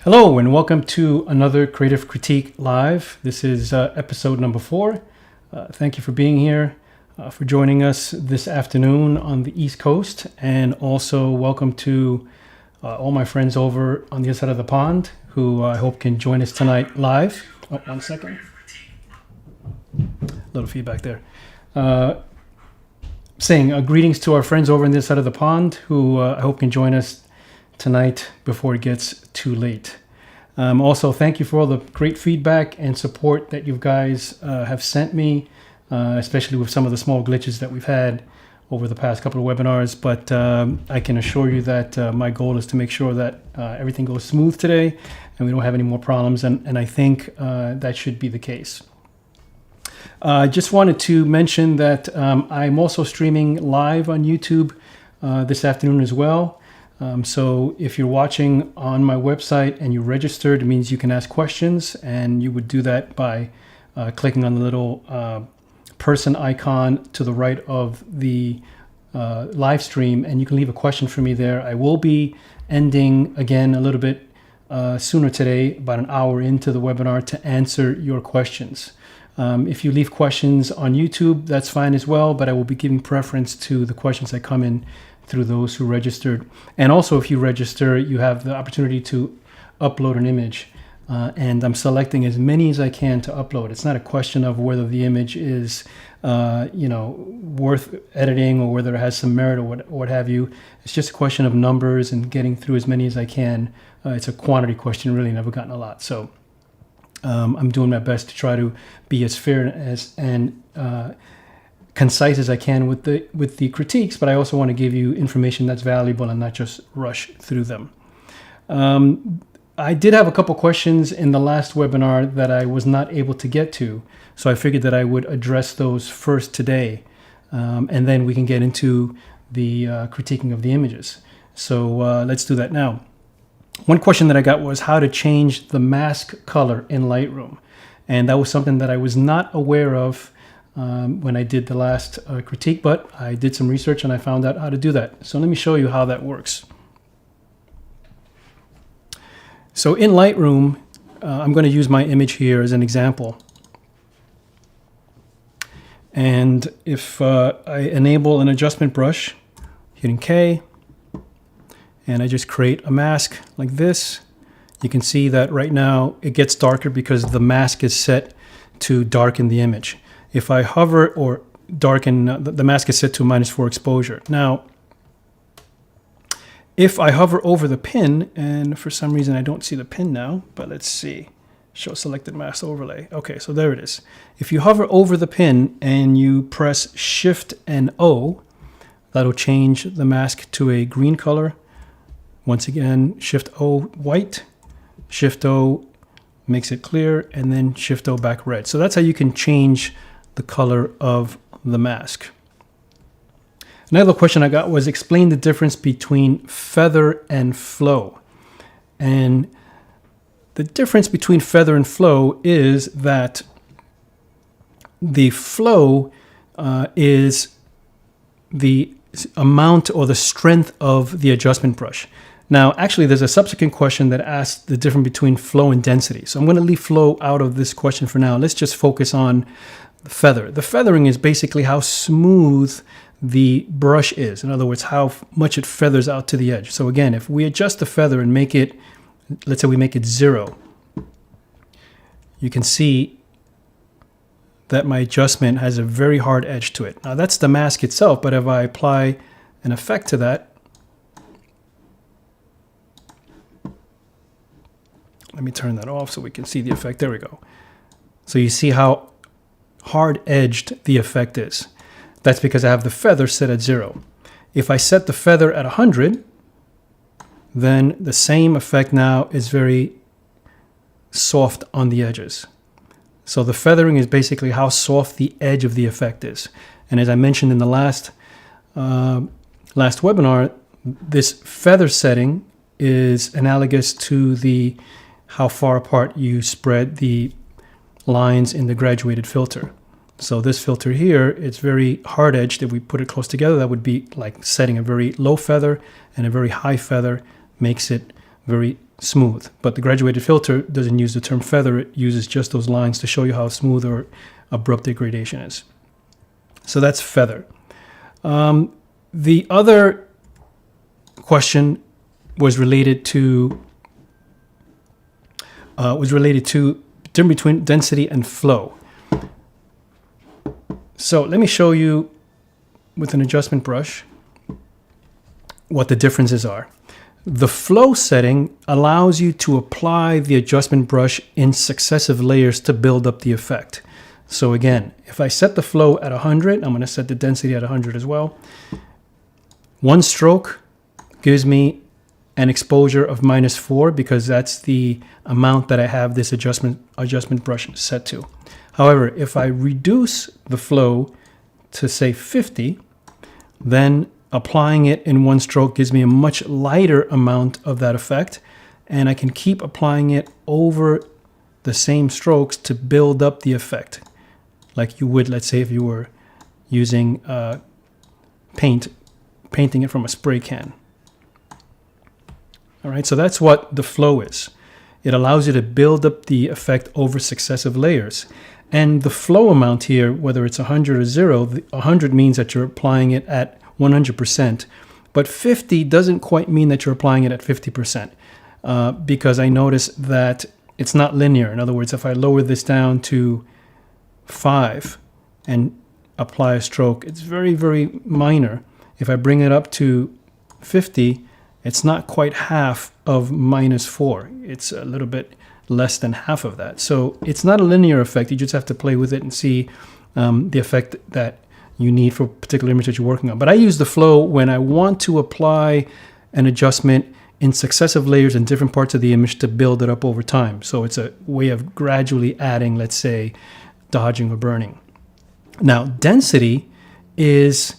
Hello and welcome to another Creative Critique Live. This is episode number 4. Thank you for being here, for joining us this afternoon on the East Coast, and also welcome to all my friends over on the other side of the pond who I hope can join us tonight live. Oh, 1 second. Little feedback there. Saying greetings to our friends over on this side of the pond who I hope can join us tonight before it gets too late. Also, thank you for all the great feedback and support that you guys have sent me, especially with some of the small glitches that we've had over the past couple of webinars. But I can assure you that my goal is to make sure that everything goes smooth today and we don't have any more problems. And I think that should be the case. I just wanted to mention that I'm also streaming live on YouTube this afternoon as well. So if you're watching on my website and you registered, it means you can ask questions, and you would do that by clicking on the little person icon to the right of the live stream, and you can leave a question for me there. I will be ending again a little bit sooner today, about an hour into the webinar, to answer your questions. If you leave questions on YouTube, that's fine as well, but I will be giving preference to the questions that come in through those who registered. And also, if you register, you have the opportunity to upload an image. And I'm selecting as many as I can to upload. It's not a question of whether the image is, worth editing or whether it has some merit or what have you. It's just a question of numbers and getting through as many as I can. It's a quantity question, really never gotten a lot. So I'm doing my best to try to be as fair and concise as I can with the critiques, but I also want to give you information that's valuable and not just rush through them. I did have a couple questions in the last webinar that I was not able to get to, so I figured that I would address those first today, and then we can get into the critiquing of the images. So let's do that now. One question that I got was how to change the mask color in Lightroom, and that was something that I was not aware of when I did the last critique, but I did some research and I found out how to do that. So let me show you how that works. So in Lightroom, I'm going to use my image here as an example. And if I enable an adjustment brush, hitting K, and I just create a mask like this, you can see that right now it gets darker because the mask is set to darken the image. If I hover or darken, the mask is set to -4 exposure. Now, if I hover over the pin, and for some reason I don't see the pin now, but let's see, show selected mask overlay. Okay, so there it is. If you hover over the pin and you press Shift and O, that'll change the mask to a green color. Once again, Shift O white, Shift O makes it clear, and then Shift O back red. So that's how you can change the color of the mask. Another question I got was explain the difference between feather and flow. And the difference between feather and flow is that the flow is the amount or the strength of the adjustment brush. Now, actually, there's a subsequent question that asks the difference between flow and density. So I'm going to leave flow out of this question for now. Let's just focus on the feather. The feathering is basically how smooth the brush is. In other words, how much it feathers out to the edge. So again, if we adjust the feather and make it, let's say we make it 0, you can see that my adjustment has a very hard edge to it. Now that's the mask itself, but if I apply an effect to that, let me turn that off so we can see the effect. There we go. So you see how hard-edged the effect is. That's because I have the feather set at 0. If I set the feather at 100, then the same effect now is very soft on the edges. So the feathering is basically how soft the edge of the effect is. And as I mentioned in the last webinar, this feather setting is analogous to the how far apart you spread the lines in the graduated filter. So this filter here, it's very hard edged. If we put it close together, that would be like setting a very low feather and a very high feather makes it very smooth. But the graduated filter doesn't use the term feather. It uses just those lines to show you how smooth or abrupt the gradation is. So that's feather. The other question was related to difference between density and flow. So let me show you with an adjustment brush what the differences are. The flow setting allows you to apply the adjustment brush in successive layers to build up the effect. So again, if I set the flow at 100, I'm going to set the density at 100 as well. One stroke gives me an exposure of -4 because that's the amount that I have this adjustment brush set to. However, if I reduce the flow to say 50, then applying it in one stroke gives me a much lighter amount of that effect, and I can keep applying it over the same strokes to build up the effect, like you would, let's say, if you were using painting it from a spray can. All right, so that's what the flow is. It allows you to build up the effect over successive layers. And the flow amount here, whether it's 100 or 0, 100 means that you're applying it at 100%. But 50 doesn't quite mean that you're applying it at 50%, because I notice that it's not linear. In other words, if I lower this down to 5 and apply a stroke, it's very, very minor. If I bring it up to 50, it's not quite half of -4. It's a little bit less than half of that. So it's not a linear effect. You just have to play with it and see the effect that you need for a particular image that you're working on. But I use the flow when I want to apply an adjustment in successive layers in different parts of the image to build it up over time. So it's a way of gradually adding, let's say, dodging or burning. Now, density is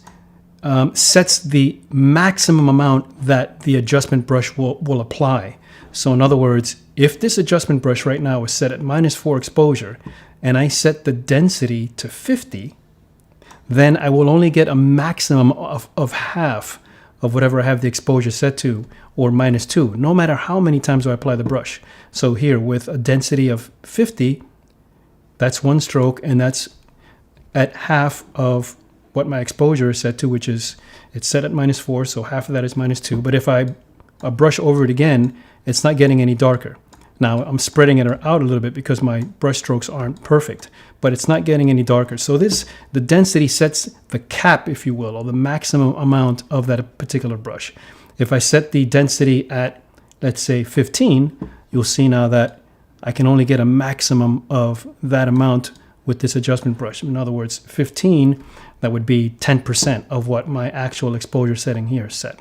sets the maximum amount that the adjustment brush will apply. So in other words, if this adjustment brush right now is set at -4 exposure and I set the density to 50, then I will only get a maximum of half of whatever I have the exposure set to, or -2, no matter how many times I apply the brush. So here with a density of 50, that's one stroke, and that's at half of what my exposure is set to, which is, it's set at -4, so half of that is -2. But if I brush over it again, it's not getting any darker. Now I'm spreading it out a little bit because my brush strokes aren't perfect, but it's not getting any darker. So the density sets the cap, if you will, or the maximum amount of that particular brush. If I set the density at, let's say, 15, you'll see now that I can only get a maximum of that amount with this adjustment brush. In other words, 15, that would be 10% of what my actual exposure setting here is set.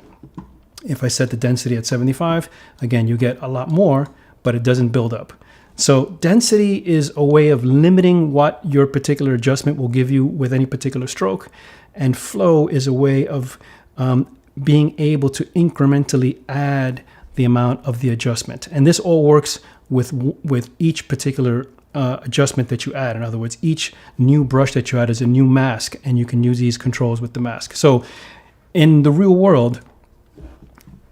If I set the density at 75, again, you get a lot more, but it doesn't build up. So density is a way of limiting what your particular adjustment will give you with any particular stroke, and flow is a way of being able to incrementally add the amount of the adjustment. And this all works with each particular adjustment that you add. In other words, each new brush that you add is a new mask, and you can use these controls with the mask. So in the real world,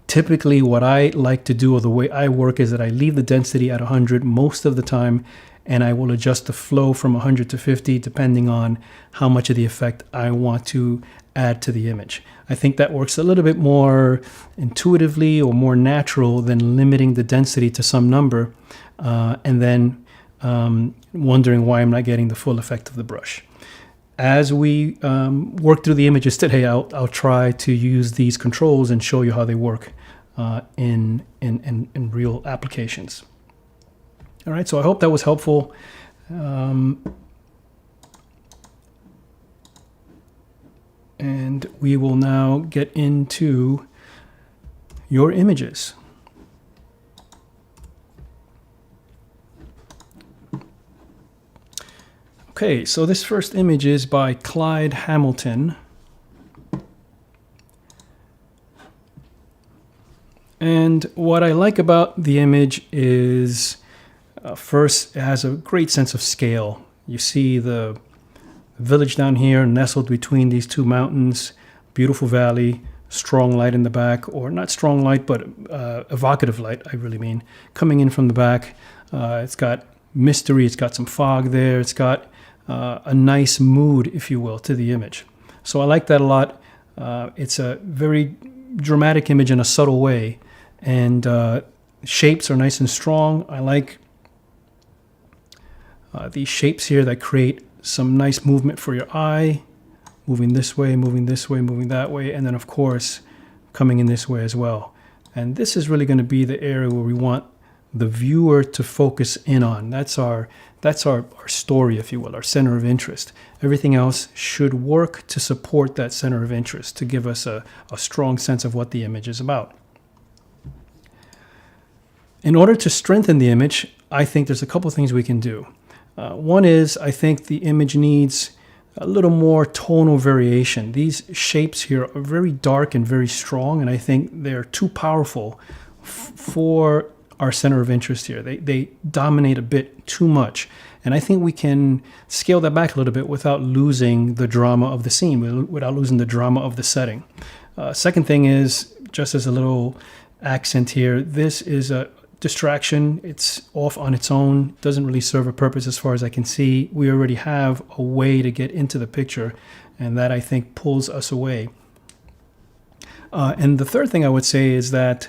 typically what I like to do, or the way I work, is that I leave the density at 100 most of the time, and I will adjust the flow from 100 to 50 depending on how much of the effect I want to add to the image. I think that works a little bit more intuitively or more natural than limiting the density to some number and then wondering why I'm not getting the full effect of the brush. As we work through the images today, I'll try to use these controls and show you how they work in real applications. All right, so I hope that was helpful. And we will now get into your images. Okay, so this first image is by Clyde Hamilton. And what I like about the image is, first, it has a great sense of scale. You see the village down here nestled between these two mountains, beautiful valley, strong light in the back, or not strong light, but evocative light, I really mean, coming in from the back. It's got mystery, it's got some fog there, it's got a nice mood, if you will, to the image. So I like that a lot. It's a very dramatic image in a subtle way, and shapes are nice and strong. I like these shapes here that create some nice movement for your eye, moving this way, moving this way, moving that way, and then of course coming in this way as well. And this is really going to be the area where we want the viewer to focus in on. That's our story, if you will, our center of interest. Everything else should work to support that center of interest, to give us a strong sense of what the image is about. In order to strengthen the image, I think there's a couple things we can do. One is, I think the image needs a little more tonal variation. These shapes here are very dark and very strong, and I think they're too powerful for our center of interest here. They dominate a bit too much, and I think we can scale that back a little bit without losing the drama of the scene, without losing the drama of the setting. Second thing is, just as a little accent here, this is a distraction. It's off on its own, doesn't really serve a purpose as far as I can see. We already have a way to get into the picture, and that I think pulls us away. And the third thing I would say is that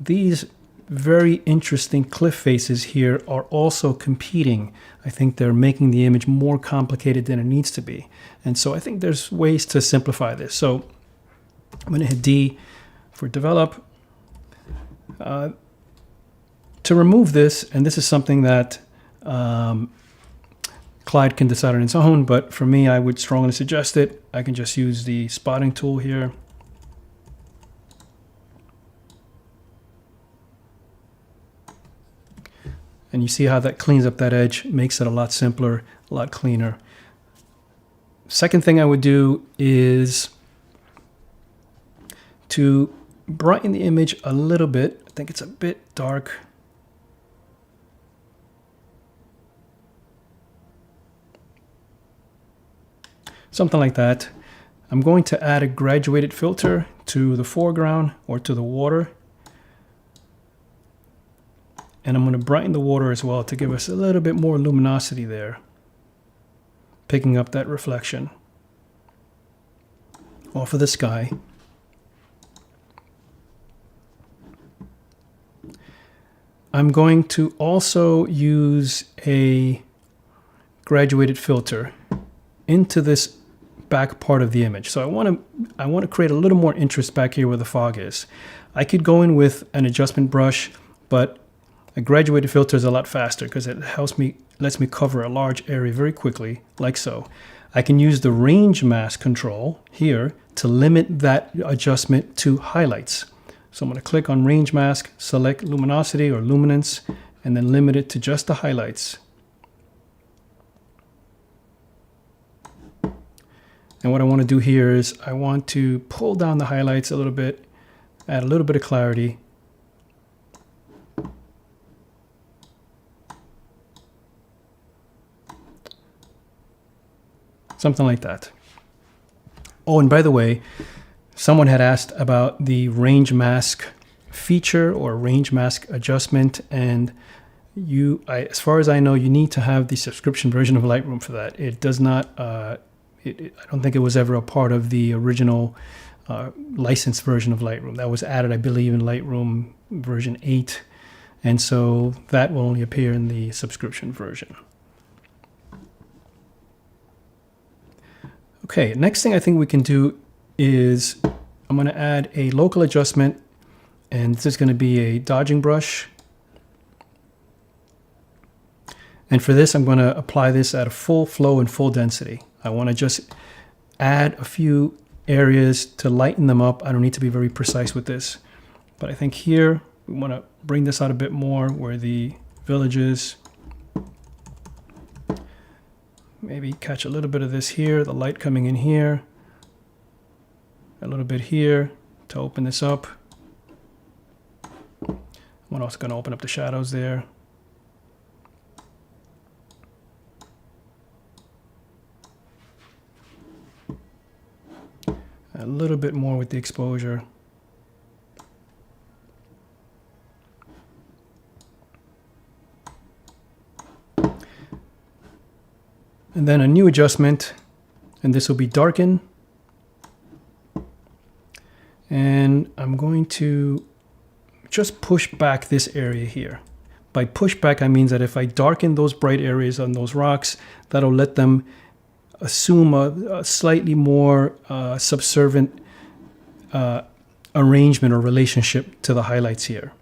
these very interesting cliff faces here are also competing. I think they're making the image more complicated than it needs to be. And so I think there's ways to simplify this. So I'm going to hit D for develop. To remove this, and this is something that Clyde can decide on its own, but for me, I would strongly suggest it. I can just use the spotting tool here. And you see how that cleans up that edge, makes it a lot simpler, a lot cleaner. Second thing I would do is to brighten the image a little bit. I think it's a bit dark. Something like that. I'm going to add a graduated filter to the foreground or to the water. And I'm going to brighten the water as well to give us a little bit more luminosity there, picking up that reflection off of the sky. I'm going to also use a graduated filter into this back part of the image. So I want to create a little more interest back here where the fog is. I could go in with an adjustment brush, but a graduated filter is a lot faster because it lets me cover a large area very quickly, like so. I can use the range mask control here to limit that adjustment to highlights. So I'm going to click on range mask, select luminosity or luminance, and then limit it to just the highlights. And what I want to do here is I want to pull down the highlights a little bit, add a little bit of clarity. Something like that. Oh, and by the way, someone had asked about the range mask feature or range mask adjustment, and as far as I know, you need to have the subscription version of Lightroom for that. It does not, I don't think it was ever a part of the original licensed version of Lightroom. That was added, I believe, in Lightroom version 8, and so that will only appear in the subscription version. Okay, next thing I think we can do is I'm going to add a local adjustment, and this is going to be a dodging brush. And for this, I'm going to apply this at a full flow and full density. I want to just add a few areas to lighten them up. I don't need to be very precise with this, but I think here we want to bring this out a bit more where the village is. Maybe catch a little bit of this here, the light coming in here, a little bit here to open this up. I'm also going to open up the shadows there. A little bit more with the exposure. And then a new adjustment, and this will be darken. And I'm going to just push back this area here. By push back, I mean that if I darken those bright areas on those rocks, that'll let them assume a slightly more subservient arrangement or relationship to the highlights here.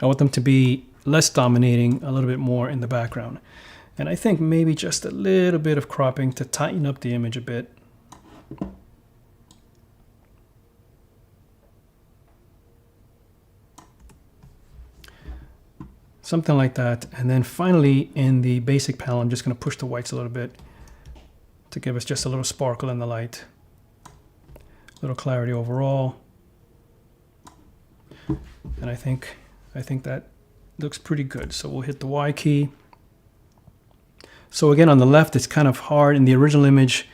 I want them to be less dominating, a little bit more in the background. And I think maybe just a little bit of cropping to tighten up the image a bit. Something like that. And then finally in the basic panel, I'm just going to push the whites a little bit to give us just a little sparkle in the light. A little clarity overall. And I think that looks pretty good. So we'll hit the Y key. So again, on the left, it's kind of hard. In the original image,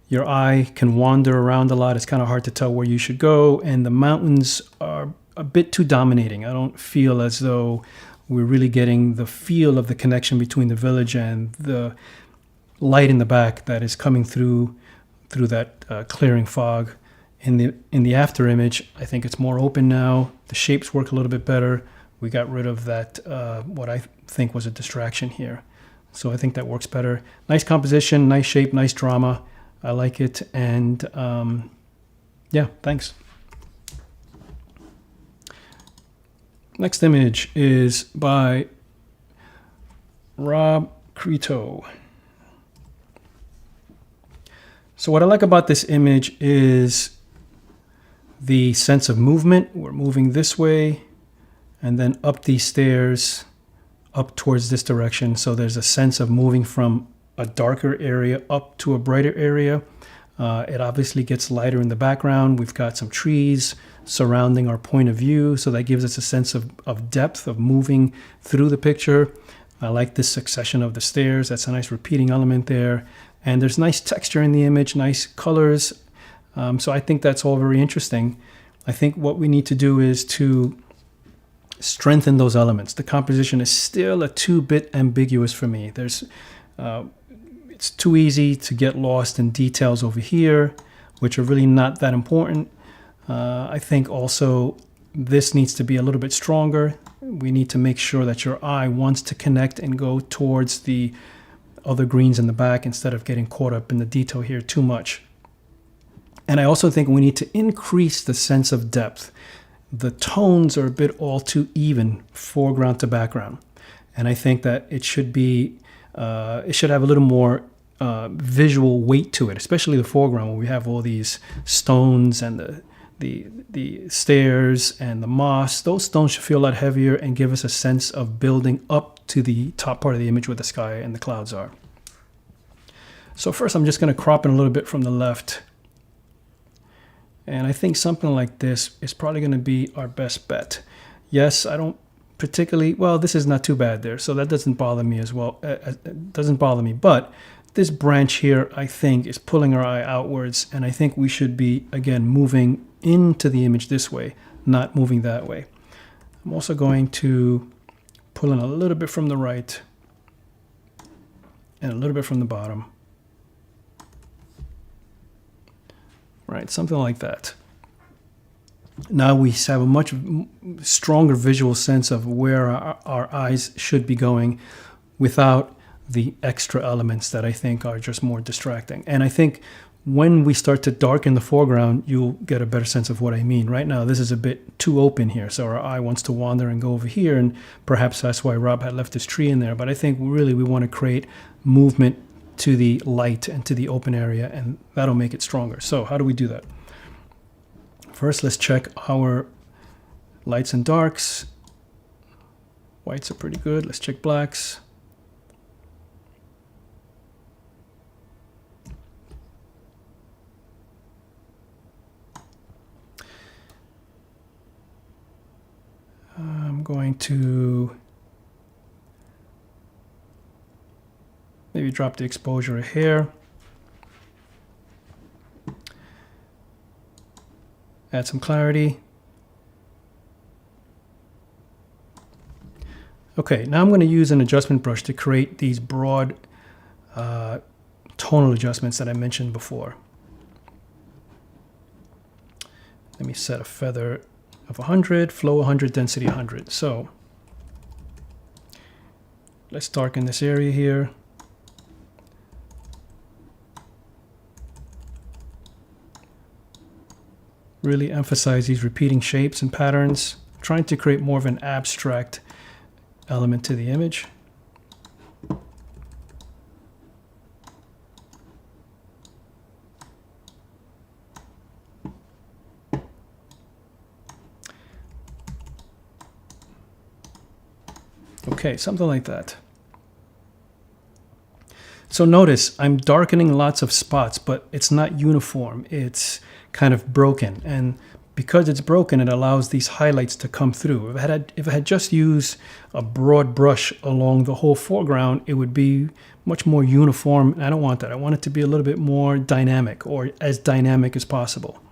your eye can wander around a lot. It's kind of hard to tell where you should go. And the mountains are a bit too dominating. I don't feel as though we're really getting the feel of the connection between the village and the light in the back that is coming through that clearing fog. In the after image, I think it's more open now. The shapes work a little bit better. We got rid of that, what I think was a distraction here. So I think that works better. Nice composition, nice shape, nice drama. I like it. And yeah, thanks. Next image is by Rob Creto. So what I like about this image is the sense of movement. We're moving this way and then up these stairs up towards this direction. So there's a sense of moving from a darker area up to a brighter area. It obviously gets lighter in the background. We've got some trees surrounding our point of view. So that gives us a sense of depth, of moving through the picture. I like this succession of the stairs. That's a nice repeating element there. And there's nice texture in the image, nice colors. So I think that's all very interesting. I think what we need to do is to strengthen those elements. The composition is still a bit ambiguous for me. It's too easy to get lost in details over here, which are really not that important. I think also this needs to be a little bit stronger. We need to make sure that your eye wants to connect and go towards the other greens in the back instead of getting caught up in the detail here too much. And I also think we need to increase the sense of depth. The tones are a bit all too even, foreground to background. And I think that it should be, it should have a little more visual weight to it, especially the foreground where we have all these stones and the stairs and the moss. Those stones should feel a lot heavier and give us a sense of building up to the top part of the image where the sky and the clouds are. So first I'm just going to crop in a little bit from the left. And I think something like this is probably going to be our best bet. Yes, I don't particularly, well, this is not too bad there. So that doesn't bother me as well. It doesn't bother me. But this branch here, I think, is pulling our eye outwards. And I think we should be, again, moving into the image this way, not moving that way. I'm also going to pull in a little bit from the right and a little bit from the bottom. Right, something like that. Now we have a much stronger visual sense of where our eyes should be going without the extra elements that I think are just more distracting. And I think when we start to darken the foreground, you'll get a better sense of what I mean. Right now, this is a bit too open here, so our eye wants to wander and go over here, and perhaps that's why Rob had left this tree in there. But I think really we want to create movement to the light and to the open area, and that'll make it stronger. So how do we do that? First, let's check our lights and darks. Whites are pretty good. Let's check blacks. I'm going to Maybe drop the exposure a hair. Add some clarity. Okay, now I'm going to use an adjustment brush to create these broad tonal adjustments that I mentioned before. Let me set a feather of 100, flow 100, density 100. So let's darken this area here. Really emphasize these repeating shapes and patterns, trying to create more of an abstract element to the image. Okay, something like that. So notice I'm darkening lots of spots, but it's not uniform. It's kind of broken. And because it's broken, it allows these highlights to come through. If I had just used a broad brush along the whole foreground, it would be much more uniform. I don't want that. I want it to be a little bit more dynamic, or as dynamic as possible.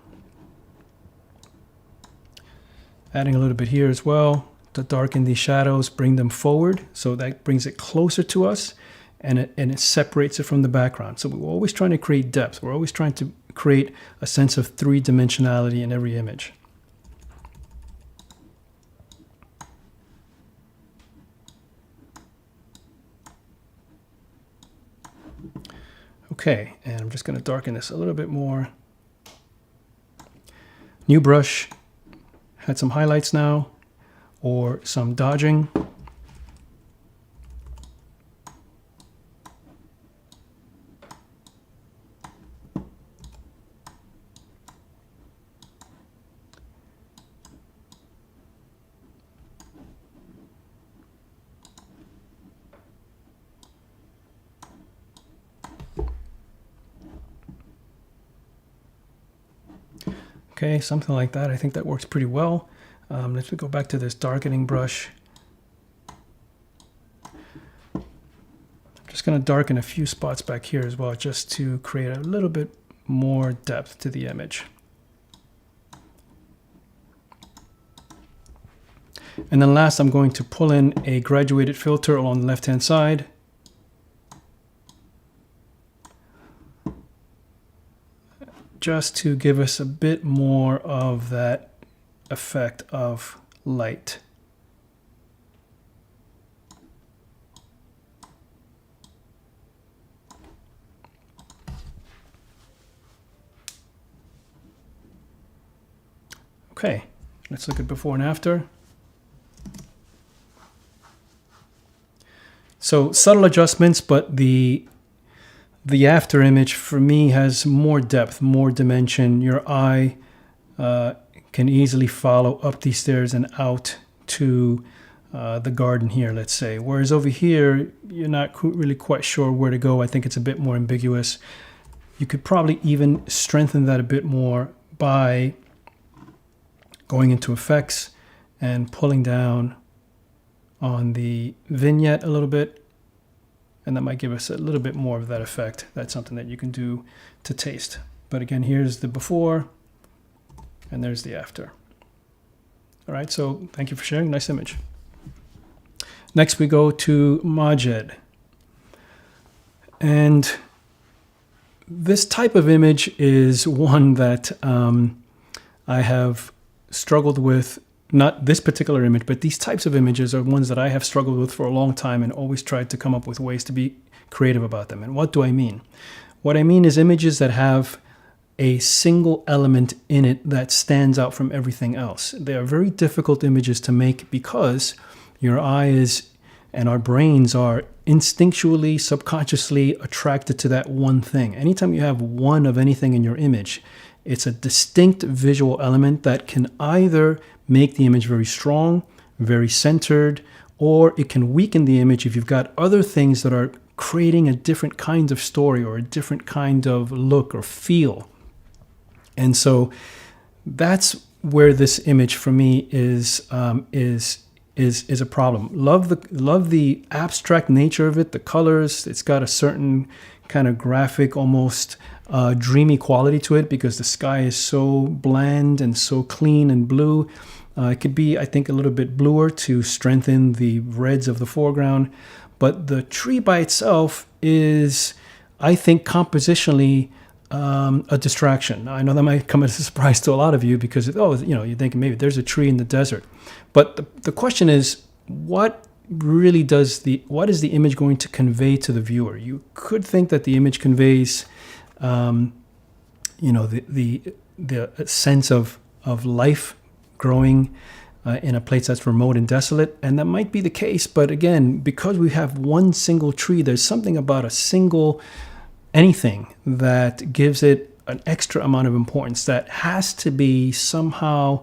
Adding a little bit here as well to darken these shadows, bring them forward, so that brings it closer to us, and it separates it from the background. So we're always trying to create depth. We're always trying to create a sense of three-dimensionality in every image. Okay, and I'm just going to darken this a little bit more. New brush, had some highlights now, or some dodging. Okay, something like that. I think that works pretty well. Let's go back to this darkening brush. I'm just going to darken a few spots back here as well, just to create a little bit more depth to the image. And then last, I'm going to pull in a graduated filter along the left-hand side. Just to give us a bit more of that effect of light. Okay, let's look at before and after. So subtle adjustments, but the after image for me has more depth, more dimension. Your eye can easily follow up these stairs and out to the garden here, let's say. Whereas over here, you're not really quite sure where to go. I think it's a bit more ambiguous. You could probably even strengthen that a bit more by going into effects and pulling down on the vignette a little bit. And that might give us a little bit more of that effect. That's something that you can do to taste. But again, here's the before, and there's the after. All right, so thank you for sharing. Nice image. Next, we go to Majed. And this type of image is one that I have struggled with. Not this particular image, but these types of images are ones that I have struggled with for a long time and always tried to come up with ways to be creative about them. And what do I mean? What I mean is images that have a single element in it that stands out from everything else. They are very difficult images to make because your eyes and our brains are instinctually, subconsciously attracted to that one thing. Anytime you have one of anything in your image, it's a distinct visual element that can either make the image very strong, very centered, or it can weaken the image if you've got other things that are creating a different kind of story or a different kind of look or feel. And so that's where this image for me is is a problem. Love the abstract nature of it, the colors. It's got a certain kind of graphic, almost dreamy quality to it because the sky is so bland and so clean and blue. It could be, I think, a little bit bluer to strengthen the reds of the foreground. But the tree by itself is, I think, compositionally a distraction. I know that might come as a surprise to a lot of you because, you're thinking maybe there's a tree in the desert. But the question is, what is the image going to convey to the viewer? You could think that the image conveys, the sense of life growing in a place that's remote and desolate, and that might be the case. But again, because we have one single tree, there's something about a single anything that gives it an extra amount of importance that has to be somehow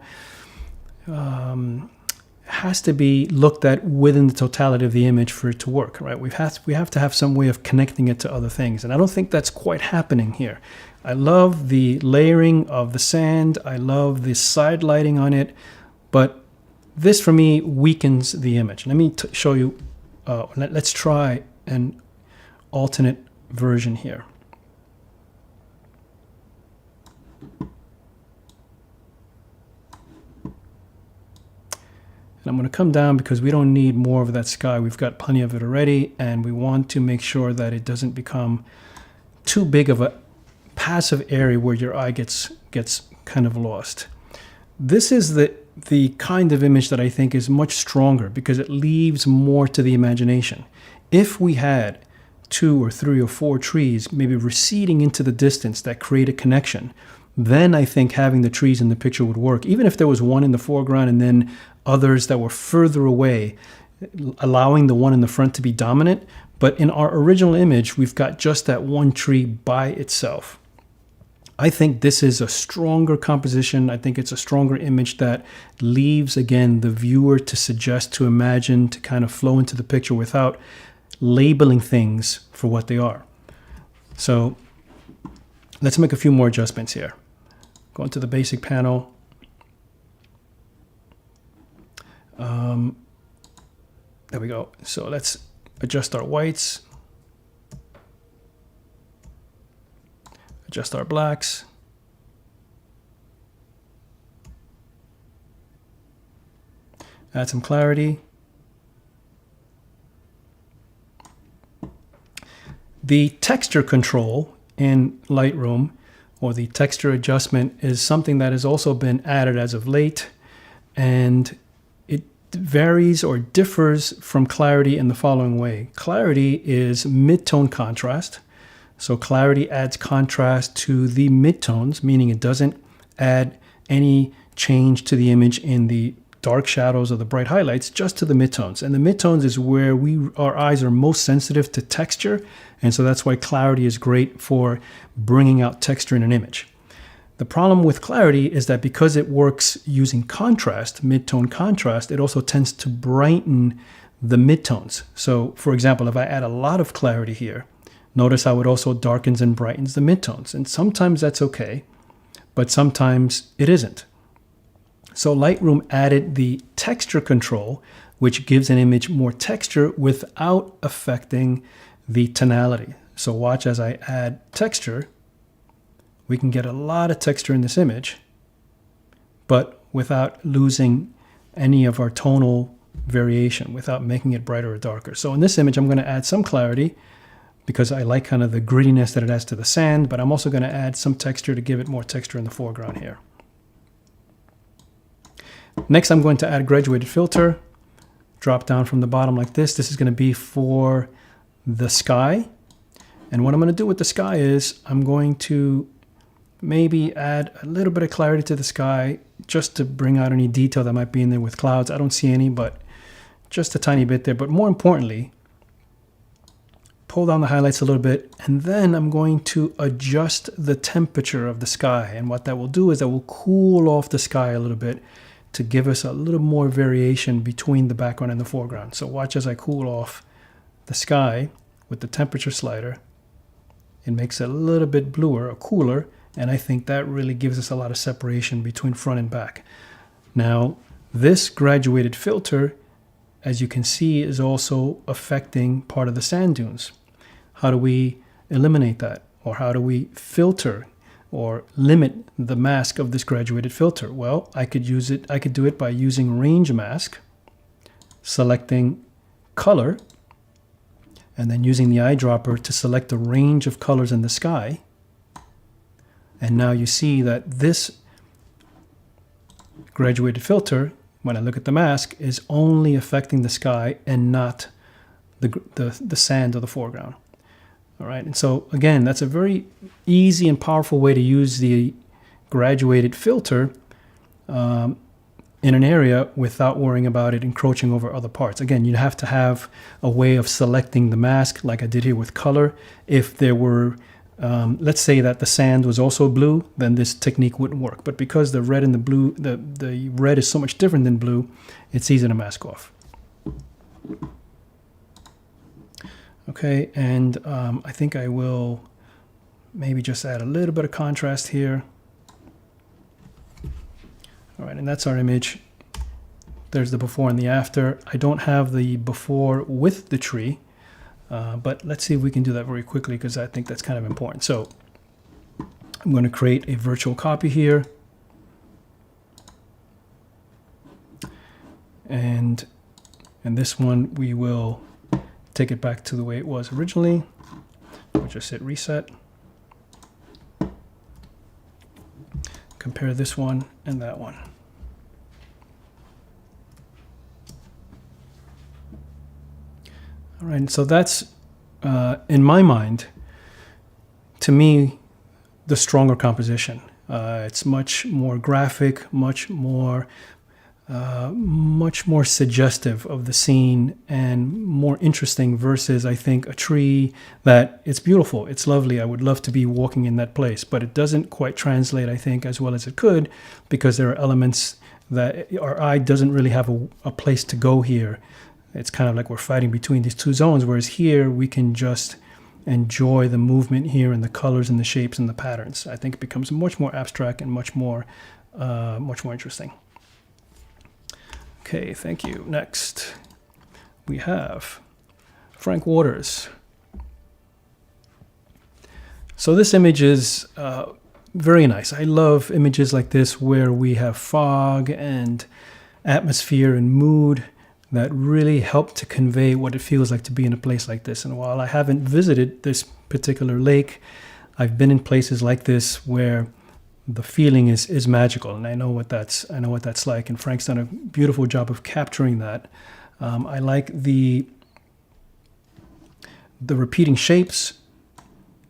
has to be looked at within the totality of the image for it to work, right? We have to have some way of connecting it to other things, and I don't think that's quite happening here. I love the layering of the sand. I love the side lighting on it, but this for me weakens the image. Let me show you. Let's try an alternate version here. And I'm going to come down because we don't need more of that sky. We've got plenty of it already, and we want to make sure that it doesn't become too big of a passive area where your eye gets kind of lost. This is the kind of image that I think is much stronger because it leaves more to the imagination. If we had 2 or 3 or 4 trees maybe receding into the distance that create a connection, then I think having the trees in the picture would work. Even if there was one in the foreground and then others that were further away, allowing the one in the front to be dominant. But in our original image, we've got just that one tree by itself. I think this is a stronger composition. I think it's a stronger image that leaves, again, the viewer to suggest, to imagine, to kind of flow into the picture without labeling things for what they are. So let's make a few more adjustments here. Go into the basic panel. There we go. So let's adjust our whites. Adjust our blacks. Add some clarity. The texture control in Lightroom, or the texture adjustment, is something that has also been added as of late, and it varies or differs from clarity in the following way. Clarity is mid-tone contrast. So clarity adds contrast to the midtones, meaning it doesn't add any change to the image in the dark shadows or the bright highlights, just to the midtones. And the midtones is where our eyes are most sensitive to texture, and so that's why clarity is great for bringing out texture in an image. The problem with clarity is that because it works using contrast, mid-tone contrast, it also tends to brighten the midtones. So for example, if I add a lot of clarity here, notice how it also darkens and brightens the midtones. And sometimes that's okay, but sometimes it isn't. So Lightroom added the texture control, which gives an image more texture without affecting the tonality. So watch as I add texture. We can get a lot of texture in this image, but without losing any of our tonal variation, without making it brighter or darker. So in this image, I'm going to add some clarity because I like kind of the grittiness that it adds to the sand, but I'm also going to add some texture to give it more texture in the foreground here. Next, I'm going to add a graduated filter. Drop down from the bottom like this. This is going to be for the sky. And what I'm going to do with the sky is I'm going to maybe add a little bit of clarity to the sky just to bring out any detail that might be in there with clouds. I don't see any, but just a tiny bit there. But more importantly, pull down the highlights a little bit, and then I'm going to adjust the temperature of the sky. And what that will do is that will cool off the sky a little bit to give us a little more variation between the background and the foreground. So watch as I cool off the sky with the temperature slider. It makes it a little bit bluer or cooler, and I think that really gives us a lot of separation between front and back. Now, this graduated filter as you can see, is also affecting part of the sand dunes. How do we eliminate that? Or how do we filter or limit the mask of this graduated filter? Well, I could do it by using range mask, selecting color, and then using the eyedropper to select the range of colors in the sky. And now you see that this graduated filter, when I look at the mask, is only affecting the sky and not the sand of the foreground. All right, and so again, that's a very easy and powerful way to use the graduated filter in an area without worrying about it encroaching over other parts. Again, you'd have to have a way of selecting the mask like I did here with color. If there were, let's say that the sand was also blue, then this technique wouldn't work. But because the red and the blue, the red is so much different than blue, it's easy to mask off. Okay, and I think I will maybe just add a little bit of contrast here. All right, and that's our image. There's the before and the after. I don't have the before with the tree, but let's see if we can do that very quickly because I think that's kind of important. So I'm going to create a virtual copy here. And this one, we will take it back to the way it was originally. We'll just hit reset. Compare this one and that one. All right, so that's, in my mind, to me, the stronger composition. It's much more graphic, much more suggestive of the scene and more interesting versus, I think, a tree that it's beautiful, it's lovely. I would love to be walking in that place, but it doesn't quite translate, I think, as well as it could because there are elements that our eye doesn't really have a place to go here. It's kind of like we're fighting between these two zones, whereas here we can just enjoy the movement here and the colors and the shapes and the patterns. I think it becomes much more abstract and much more interesting. Okay, thank you. Next, we have Frank Waters. So this image is very nice. I love images like this where we have fog and atmosphere and mood that really help to convey what it feels like to be in a place like this. And while I haven't visited this particular lake, I've been in places like this where the feeling is magical, and I know what that's like. And Frank's done a beautiful job of capturing that. I like the repeating shapes.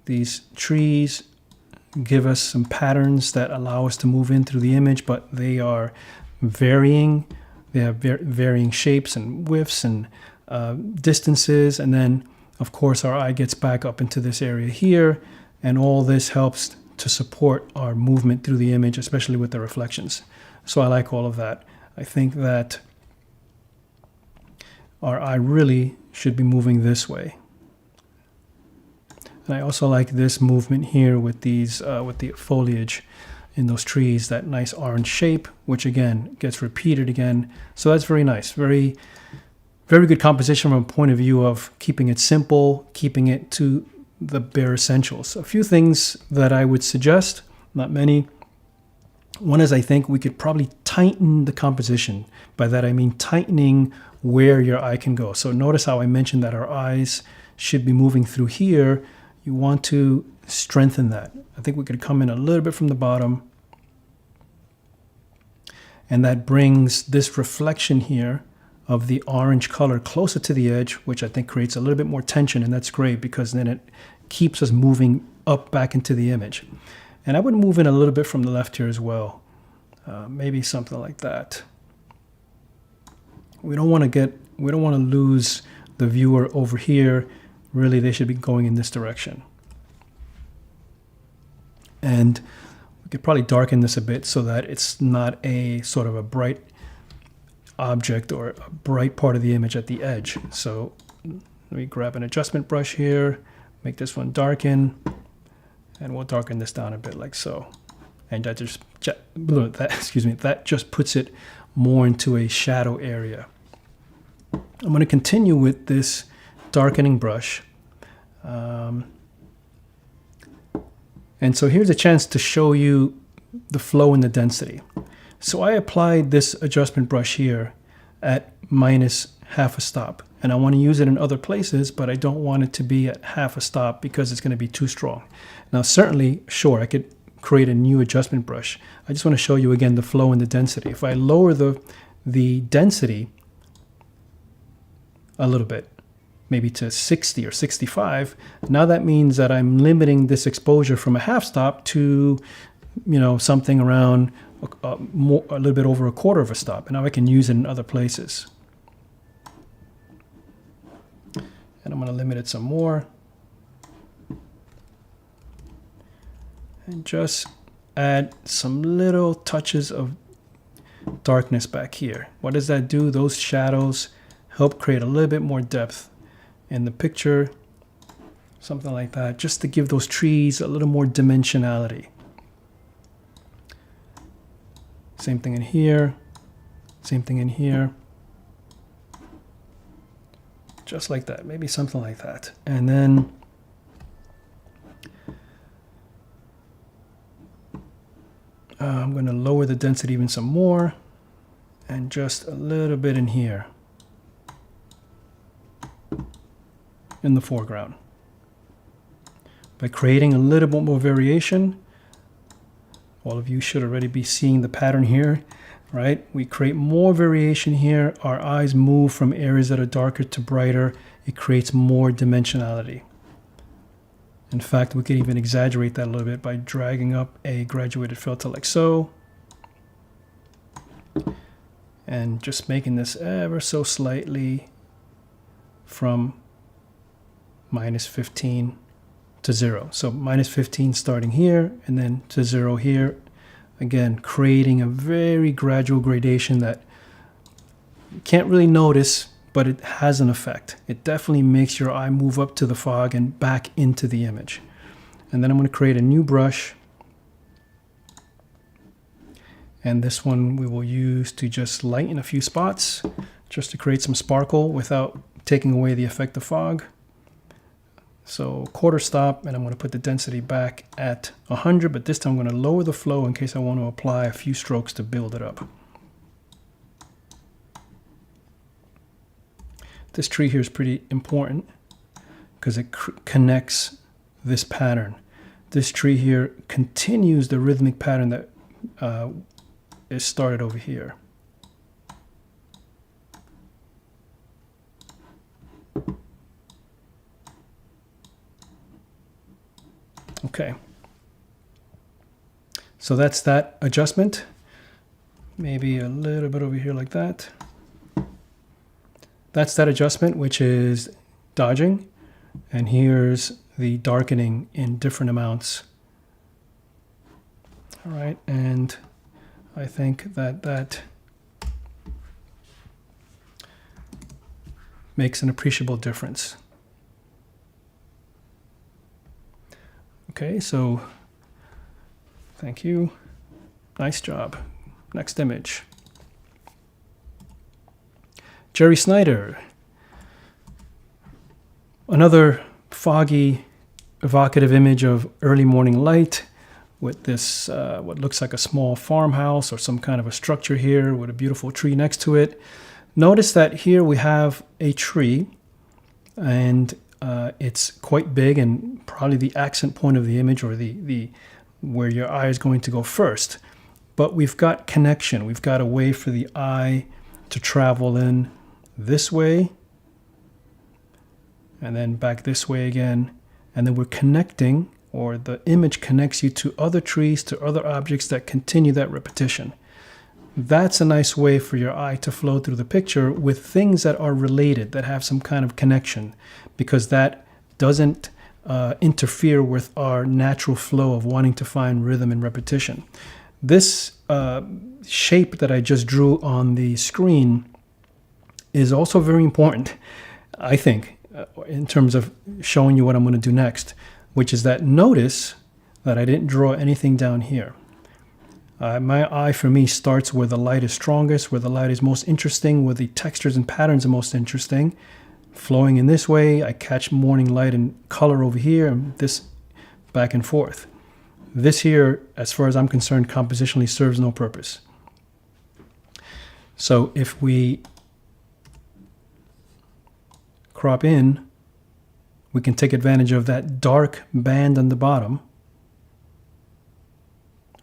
These trees give us some patterns that allow us to move in through the image, but they are varying. They have varying shapes and widths and distances. And then, of course, our eye gets back up into this area here. And all this helps to support our movement through the image, especially with the reflections. So I like all of that. I think that our eye really should be moving this way. And I also like this movement here with these, with the foliage in those trees, that nice orange shape, which again gets repeated again. So that's very nice. Very, very good composition from a point of view of keeping it simple, keeping it to the bare essentials. A few things that I would suggest, not many. One is I think we could probably tighten the composition. By that I mean tightening where your eye can go. So notice how I mentioned that our eyes should be moving through here. You want to strengthen that. I think we could come in a little bit from the bottom. And that brings this reflection here of the orange color closer to the edge, which I think creates a little bit more tension. And that's great because then it keeps us moving up back into the image. And I would move in a little bit from the left here as well. Maybe something like that. We don't want to lose the viewer over here. Really, they should be going in this direction. And we could probably darken this a bit so that it's not a sort of a bright object or a bright part of the image at the edge. So let me grab an adjustment brush here, make this one darken, and we'll darken this down a bit like so. And that just puts it more into a shadow area. I'm going to continue with this darkening brush. And so here's a chance to show you the flow and the density. So I applied this adjustment brush here at -1/2 a stop. And I want to use it in other places, but I don't want it to be at 1/2 a stop because it's going to be too strong. Now, certainly, sure, I could create a new adjustment brush. I just want to show you again the flow and the density. If I lower the density a little bit, maybe to 60 or 65, now that means that I'm limiting this exposure from a 1/2 stop to, something around a little bit over 1/4 of a stop. And now I can use it in other places. And I'm going to limit it some more. And just add some little touches of darkness back here. What does that do? Those shadows help create a little bit more depth in the picture. Something like that, just to give those trees a little more dimensionality. Same thing in here. Same thing in here. Just like that, maybe something like that. And then I'm going to lower the density even some more, and just a little bit in here in the foreground. By creating a little bit more variation, all of you should already be seeing the pattern here, right? We create more variation here. Our eyes move from areas that are darker to brighter. It creates more dimensionality. In fact, we could even exaggerate that a little bit by dragging up a graduated filter like so. And just making this ever so slightly from -15 to 0. So -15 starting here and then to 0 here. Again, creating a very gradual gradation that you can't really notice, but it has an effect. It definitely makes your eye move up to the fog and back into the image. And then I'm going to create a new brush. And this one we will use to just lighten a few spots, just to create some sparkle without taking away the effect of fog. So 1/4 stop, and I'm going to put the density back at 100, but this time I'm going to lower the flow in case I want to apply a few strokes to build it up. This tree here is pretty important because it connects this pattern. This tree here continues the rhythmic pattern that is started over here. Okay, so that's that adjustment. Maybe a little bit over here like that. That's that adjustment, which is dodging. And here's the darkening in different amounts. All right, and I think that makes an appreciable difference. Okay, so thank you. Nice job. Next image. Jerry Snyder. Another foggy, evocative image of early morning light with this, what looks like a small farmhouse or some kind of a structure here with a beautiful tree next to it. Notice that here we have a tree, and it's quite big and probably the accent point of the image, or the where your eye is going to go first. But we've got connection. We've got a way for the eye to travel in this way and then back this way again. And then we're connecting, or the image connects you to other trees, to other objects that continue that repetition. That's a nice way for your eye to flow through the picture with things that are related, that have some kind of connection, because that doesn't interfere with our natural flow of wanting to find rhythm and repetition. This shape that I just drew on the screen is also very important, I think, in terms of showing you what I'm going to do next, which is that notice that I didn't draw anything down here. My eye, for me, starts where the light is strongest, where the light is most interesting, where the textures and patterns are most interesting. Flowing in this way, I catch morning light and color over here, and this back and forth. This here, as far as I'm concerned, compositionally serves no purpose. So if we crop in, we can take advantage of that dark band on the bottom,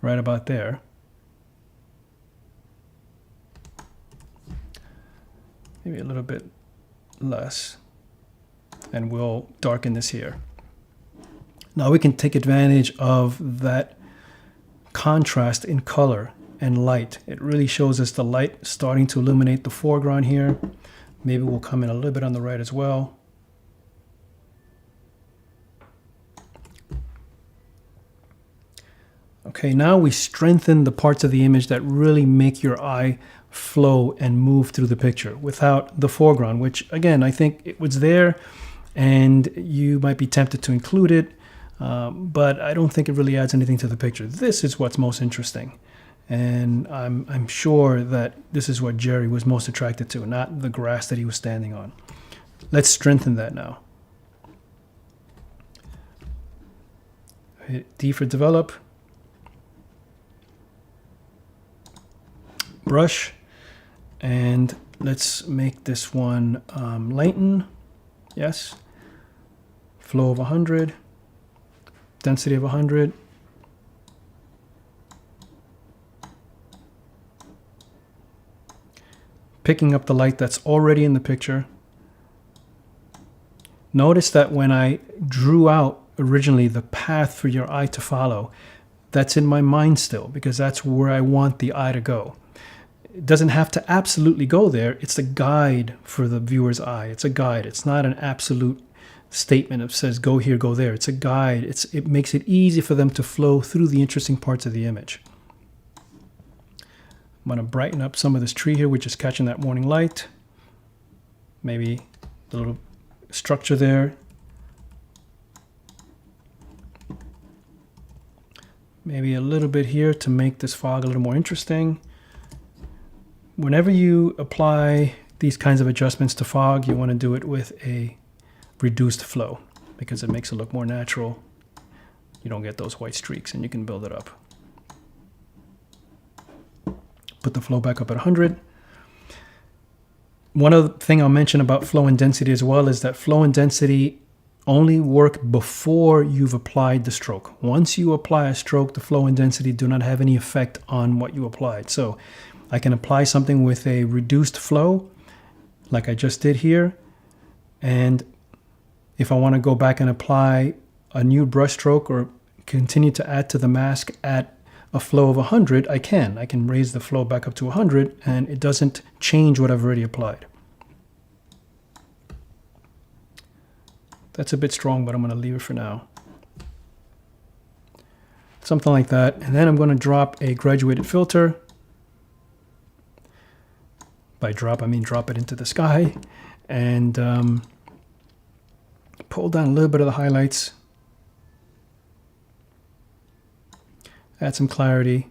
right about there. Maybe a little bit less, and we'll darken this here. Now we can take advantage of that contrast in color and light. It really shows us the light starting to illuminate the foreground here. Maybe we'll come in a little bit on the right as well. Okay, now we strengthen the parts of the image that really make your eye flow and move through the picture without the foreground, which again, I think it was there and you might be tempted to include it, but I don't think it really adds anything to the picture. This is what's most interesting. And I'm sure that this is what Jerry was most attracted to, not the grass that he was standing on. Let's strengthen that now. Hit D for develop. Brush. And let's make this one lighten. Yes. Flow of 100. Density of 100. Picking up the light that's already in the picture. Notice that when I drew out originally the path for your eye to follow, that's in my mind still, because that's where I want the eye to go. It doesn't have to absolutely go there. It's a guide for the viewer's eye. It's a guide. It's not an absolute statement that says go here, go there. It's a guide. It makes it easy for them to flow through the interesting parts of the image. I'm going to brighten up some of this tree here, which is catching that morning light. Maybe a little structure there. Maybe a little bit here to make this fog a little more interesting. Whenever you apply these kinds of adjustments to fog, you want to do it with a reduced flow because it makes it look more natural. You don't get those white streaks and you can build it up. Put the flow back up at 100. One other thing I'll mention about flow and density as well is that flow and density only work before you've applied the stroke. Once you apply a stroke, the flow and density do not have any effect on what you applied. So I can apply something with a reduced flow, like I just did here. And if I want to go back and apply a new brush stroke or continue to add to the mask at a flow of 100, I can raise the flow back up to 100 and it doesn't change what I've already applied. That's a bit strong, but I'm going to leave it for now. Something like that. And then I'm going to drop a graduated filter. By drop, I mean drop it into the sky. And pull down a little bit of the highlights. Add some clarity.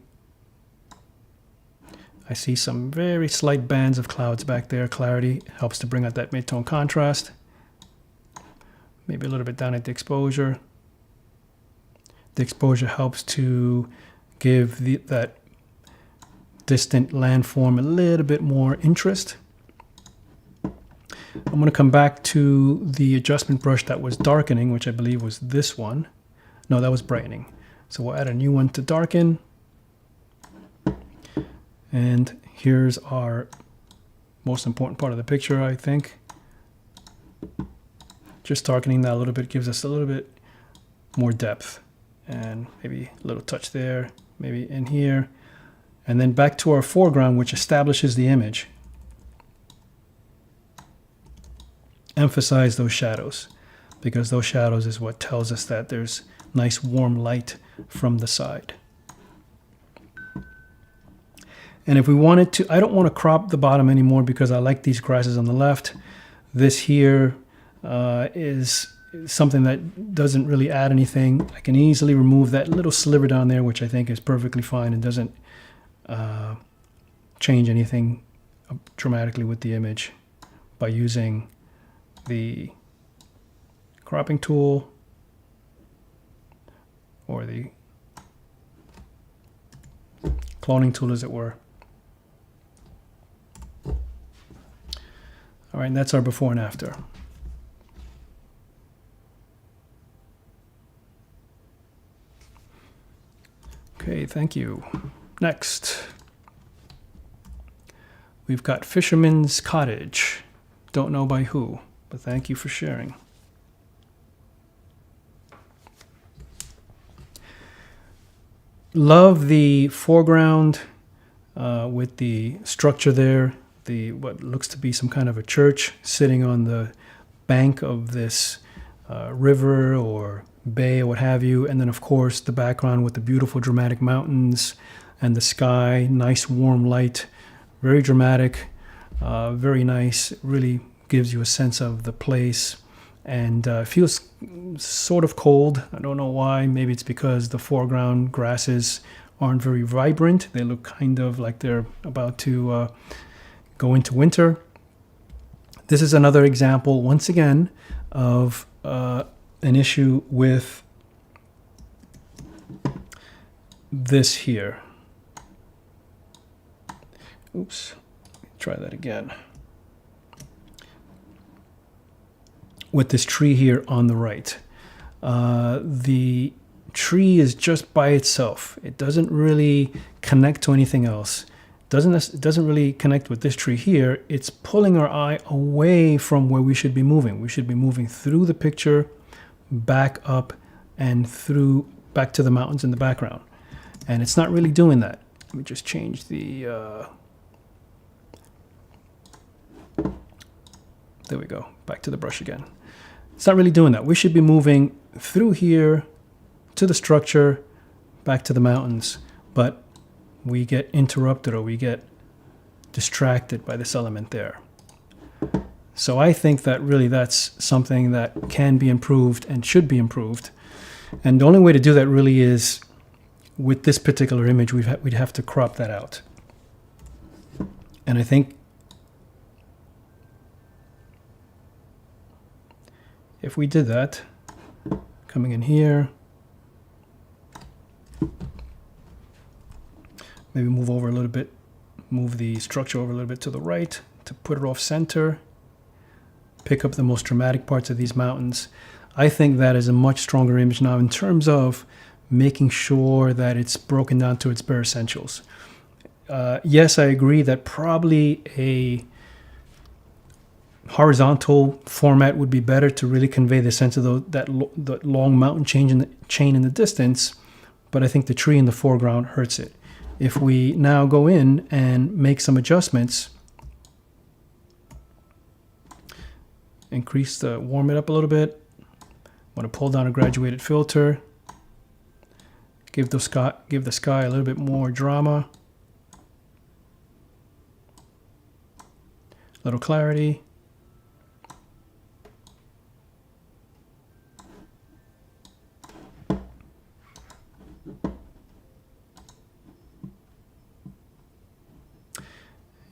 I see some very slight bands of clouds back there. Clarity helps to bring out that mid-tone contrast. Maybe a little bit down at the exposure. The exposure helps to give that distant landform a little bit more interest. I'm going to come back to the adjustment brush that was darkening, which I believe was this one. No, that was brightening. So we'll add a new one to darken. And here's our most important part of the picture, I think. Just darkening that a little bit gives us a little bit more depth. And maybe a little touch there, maybe in here. And then back to our foreground, which establishes the image. Emphasize those shadows, because those shadows is what tells us that there's nice warm light from the side. And if we wanted to, I don't want to crop the bottom anymore because I like these grasses on the left. This here is something that doesn't really add anything. I can easily remove that little sliver down there, which I think is perfectly fine and doesn't change anything dramatically with the image, by using the cropping tool or the cloning tool, as it were. All right, and that's our before and after. Okay, thank you. Next, we've got Fisherman's Cottage. Don't know by who, but thank you for sharing. Love the foreground with the structure there, what looks to be some kind of a church sitting on the bank of this river or bay or what have you. And then, of course, the background with the beautiful dramatic mountains and the sky, nice warm light, very dramatic, very nice. It really gives you a sense of the place. And feels sort of cold. I don't know why. Maybe it's because the foreground grasses aren't very vibrant. They look kind of like they're about to go into winter. This is another example, once again, of an issue with this here. Oops, try that again. With this tree here on the right. The tree is just by itself. It doesn't really connect to anything else. It doesn't really connect with this tree here. It's pulling our eye away from where we should be moving. We should be moving through the picture, back up, and through back to the mountains in the background. And it's not really doing that. Let me just change the... there we go. Back to the brush again. It's not really doing that. We should be moving through here to the structure, back to the mountains, but we get interrupted or we get distracted by this element there. So I think that really that's something that can be improved and should be improved. And the only way to do that really is with this particular image, we'd have to crop that out. And I think if we did that, coming in here, maybe move over a little bit, move the structure over a little bit to the right to put it off center, pick up the most dramatic parts of these mountains. I think that is a much stronger image now in terms of making sure that it's broken down to its bare essentials. Yes, I agree that probably a horizontal format would be better to really convey the sense of that long mountain chain in the distance, but I think the tree in the foreground hurts it. If we now go in and make some adjustments, warm it up a little bit, I'm going to pull down a graduated filter, give the sky a little bit more drama, a little clarity.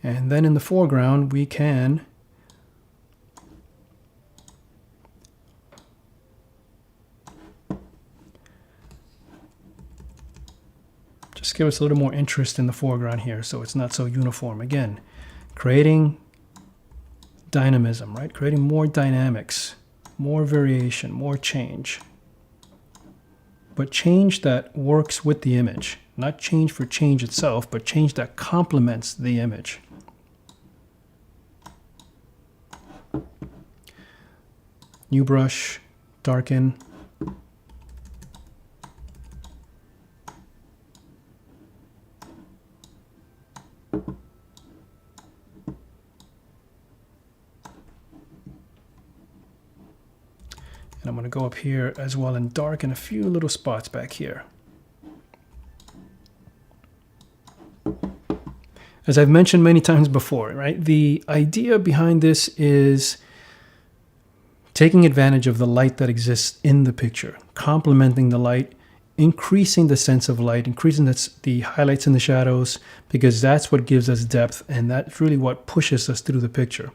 And then in the foreground, we can just give us a little more interest in the foreground here so it's not so uniform. Again, creating dynamism, right? Creating more dynamics, more variation, more change. But change that works with the image. Not change for change itself, but change that complements the image. New brush, darken. And I'm going to go up here as well and darken a few little spots back here. As I've mentioned many times before, right? The idea behind this is taking advantage of the light that exists in the picture, complementing the light, increasing the sense of light, increasing the highlights and the shadows, because that's what gives us depth, and that's really what pushes us through the picture.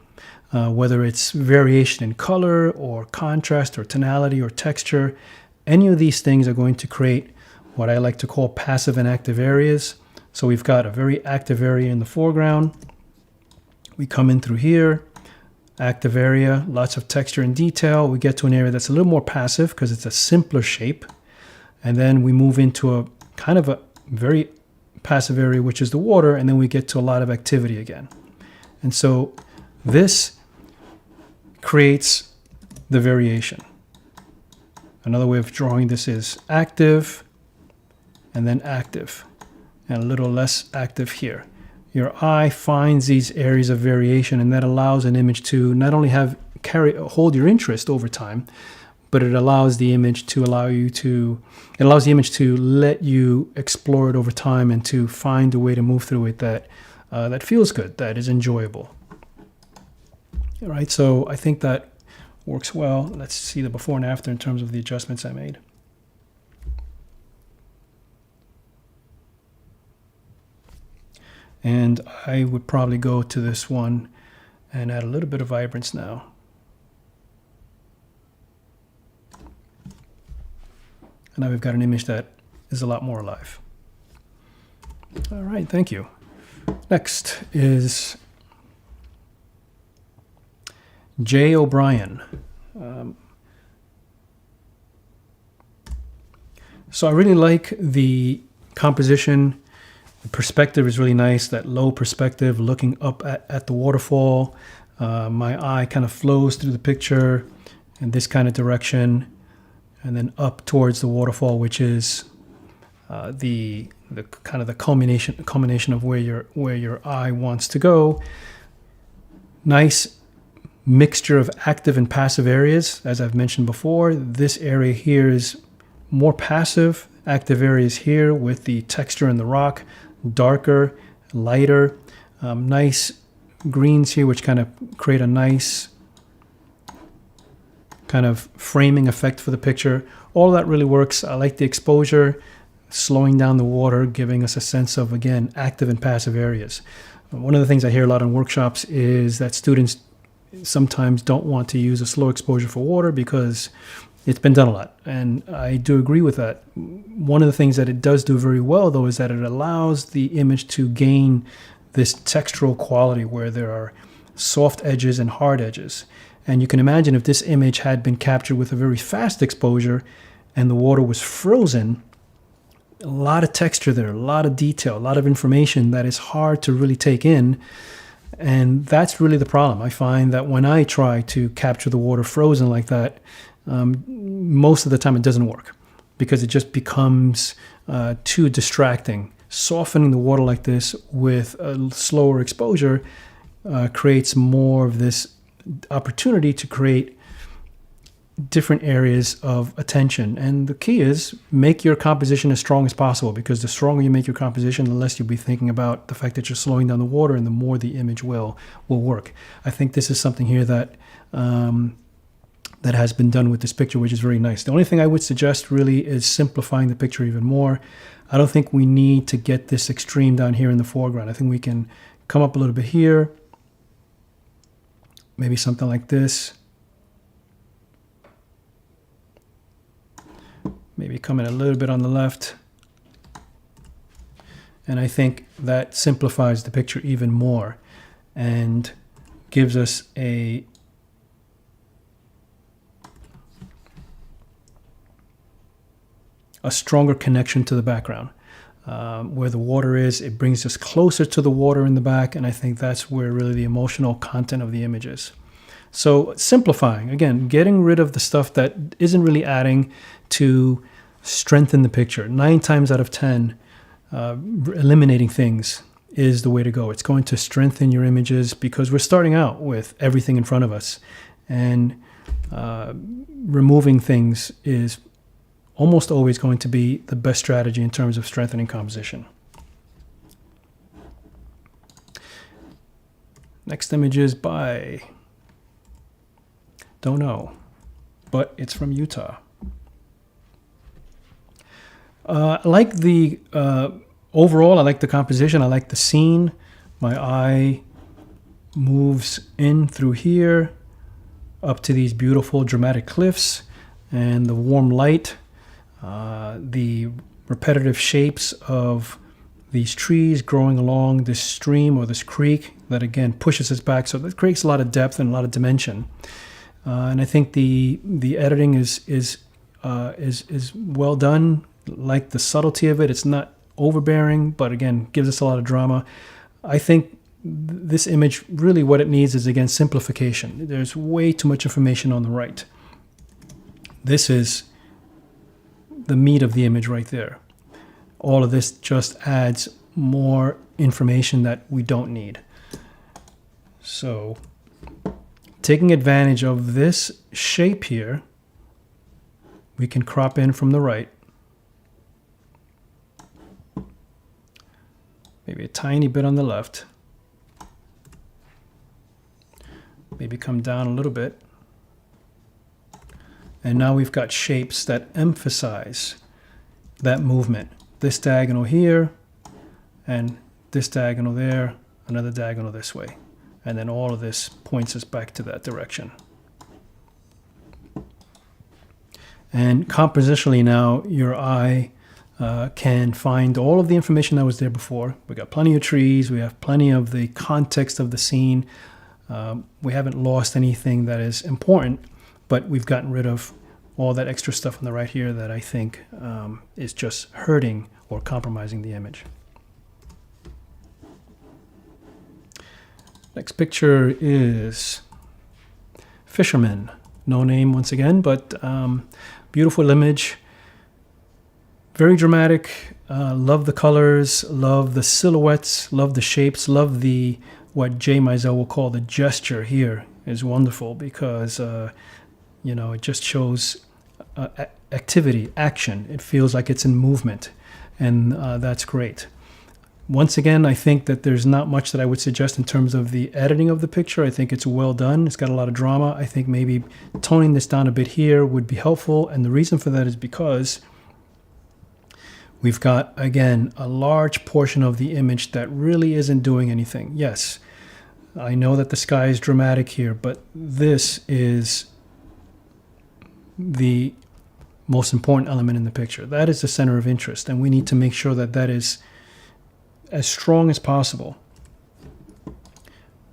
Whether it's variation in color or contrast or tonality or texture, any of these things are going to create what I like to call passive and active areas. So we've got a very active area in the foreground. We come in through here, active area, lots of texture and detail. We get to an area that's a little more passive because it's a simpler shape. And then we move into a kind of a very passive area, which is the water, and then we get to a lot of activity again. And so this creates the variation. Another way of drawing this is active and then active, and a little less active here. Your eye finds these areas of variation, and that allows an image to not only hold your interest over time, but it allows the image to let you explore it over time and to find a way to move through it that feels good, that is enjoyable. All right, so I think that works well. Let's see the before and after in terms of the adjustments I made. And I would probably go to this one and add a little bit of vibrance now. And now we've got an image that is a lot more alive. All right, thank you. Next is Jay O'Brien. So I really like the composition. The perspective is really nice, that low perspective looking up at the waterfall. My eye kind of flows through the picture in this kind of direction, and then up towards the waterfall, which is the kind of the culmination of where your eye wants to go. Nice mixture of active and passive areas, as I've mentioned before. This area here is more passive. Active areas here with the texture in the rock, darker, lighter, nice greens here, which kind of create a nice kind of framing effect for the picture. All of that really works. I like the exposure, slowing down the water, giving us a sense of, again, active and passive areas. One of the things I hear a lot in workshops is that students sometimes don't want to use a slow exposure for water because it's been done a lot. And I do agree with that. One of the things that it does do very well, though, is that it allows the image to gain this textural quality where there are soft edges and hard edges. And you can imagine if this image had been captured with a very fast exposure and the water was frozen, a lot of texture there, a lot of detail, a lot of information that is hard to really take in. And that's really the problem. I find that when I try to capture the water frozen like that, most of the time it doesn't work because it just becomes too distracting. Softening the water like this with a slower exposure creates more of this opportunity to create different areas of attention. And the key is make your composition as strong as possible, because the stronger you make your composition, the less you'll be thinking about the fact that you're slowing down the water, and the more the image will work. I think this is something here that that has been done with this picture, which is very nice. The only thing I would suggest really is simplifying the picture even more. I don't think we need to get this extreme down here in the foreground. I think we can come up a little bit here, maybe something like this. Maybe come in a little bit on the left. And I think that simplifies the picture even more and gives us a stronger connection to the background. Where the water is, it brings us closer to the water in the back, and I think that's where really the emotional content of the image is. So simplifying, again, getting rid of the stuff that isn't really adding to strengthen the picture. 9 times out of 10, eliminating things is the way to go. It's going to strengthen your images because we're starting out with everything in front of us, and removing things is almost always going to be the best strategy in terms of strengthening composition. Next image is by, don't know. but it's from Utah. I like the overall, I like the composition. I like the scene. My eye moves in through here up to these beautiful dramatic cliffs and the warm light, the repetitive shapes of these trees growing along this stream or this creek that again pushes us back. So that creates a lot of depth and a lot of dimension. And I think the editing is well done. Like the subtlety of it. It's not overbearing, but again gives us a lot of drama. I think this image really what it needs is again simplification. There's way too much information on the right. This is the meat of the image right there. All of this just adds more information that we don't need. So taking advantage of this shape here, we can crop in from the right. Maybe a tiny bit on the left. Maybe come down a little bit. And now we've got shapes that emphasize that movement. This diagonal here, and this diagonal there, another diagonal this way. And then all of this points us back to that direction. And compositionally now, your eye can find all of the information that was there before. We got plenty of trees. We have plenty of the context of the scene. We haven't lost anything that is important, but we've gotten rid of all that extra stuff on the right here that I think is just hurting or compromising the image. Next picture is Fisherman. No name once again, but beautiful image. Very dramatic. Love the colors, love the silhouettes, love the shapes, love the what Jay Mizell will call the gesture here is wonderful because you know, it just shows activity, action. It feels like it's in movement, and that's great. Once again, I think that there's not much that I would suggest in terms of the editing of the picture. I think it's well done. It's got a lot of drama. I think maybe toning this down a bit here would be helpful, and the reason for that is because we've got, again, a large portion of the image that really isn't doing anything. Yes, I know that the sky is dramatic here, but this is the most important element in the picture. That is the center of interest, and we need to make sure that that is as strong as possible.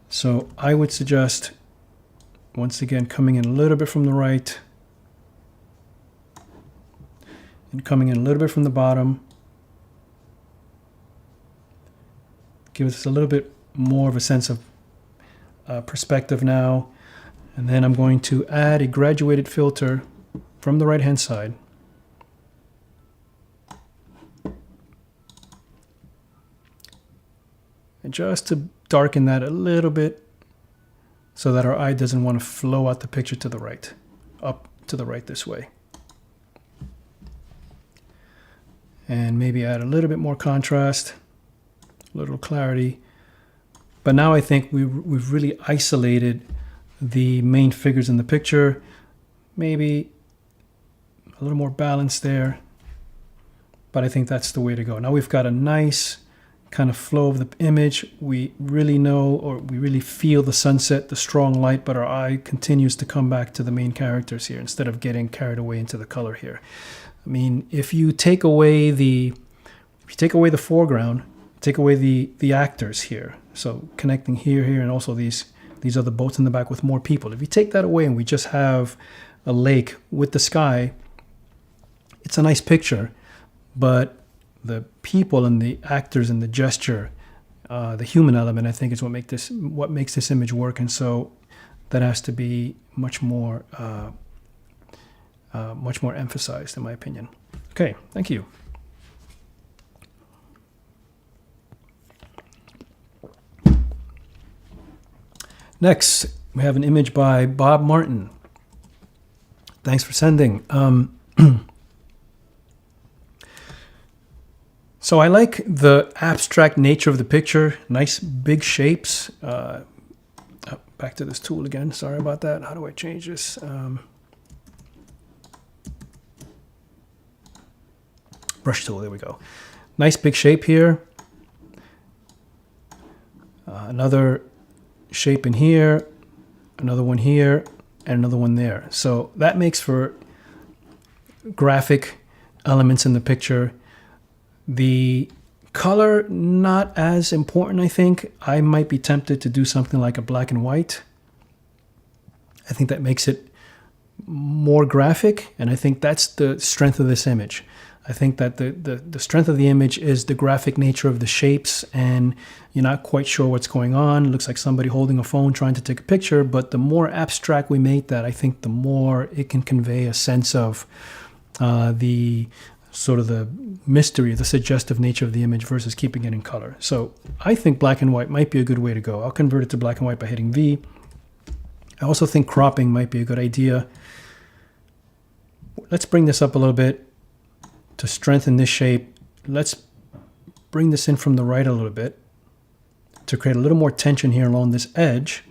So I would suggest, once again, coming in a little bit from the right and coming in a little bit from the bottom. Gives us a little bit more of a sense of perspective now. And then I'm going to add a graduated filter from the right hand side. And just to darken that a little bit so that our eye doesn't want to flow out the picture to the right, up to the right this way. And maybe add a little bit more contrast, a little clarity. But now I think we've really isolated the main figures in the picture. Maybe a little more balance there. But I think that's the way to go. Now we've got a nice kind of flow of the image. We really know, or we really feel the sunset, the strong light, but our eye continues to come back to the main characters here instead of getting carried away into the color here. I mean, if you take away the foreground, take away the actors here, so connecting here, and also these other boats in the back with more people. If you take that away and we just have a lake with the sky, it's a nice picture, but the people and the actors and the gesture, the human element, I think is what makes this image work. And so that has to be much more emphasized, in my opinion. Okay, thank you. Next, we have an image by Bob Martin. Thanks for sending. So I like the abstract nature of the picture. Nice big shapes. Back to this tool again. Sorry about that. How do I change this? Brush tool, there we go. Nice big shape here. Another shape in here, another one here, and another one there. So that makes for graphic elements in the picture. The color, not as important, I think. I might be tempted to do something like a black and white. I think that makes it more graphic, and I think that's the strength of this image. I think that the strength of the image is the graphic nature of the shapes, and you're not quite sure what's going on. It looks like somebody holding a phone trying to take a picture, but the more abstract we make that, I think the more it can convey a sense of the sort of the mystery, the suggestive nature of the image versus keeping it in color. So I think black and white might be a good way to go. I'll convert it to black and white by hitting V. I also think cropping might be a good idea. Let's bring this up a little bit to strengthen this shape. Let's bring this in from the right a little bit to create a little more tension here along this edge.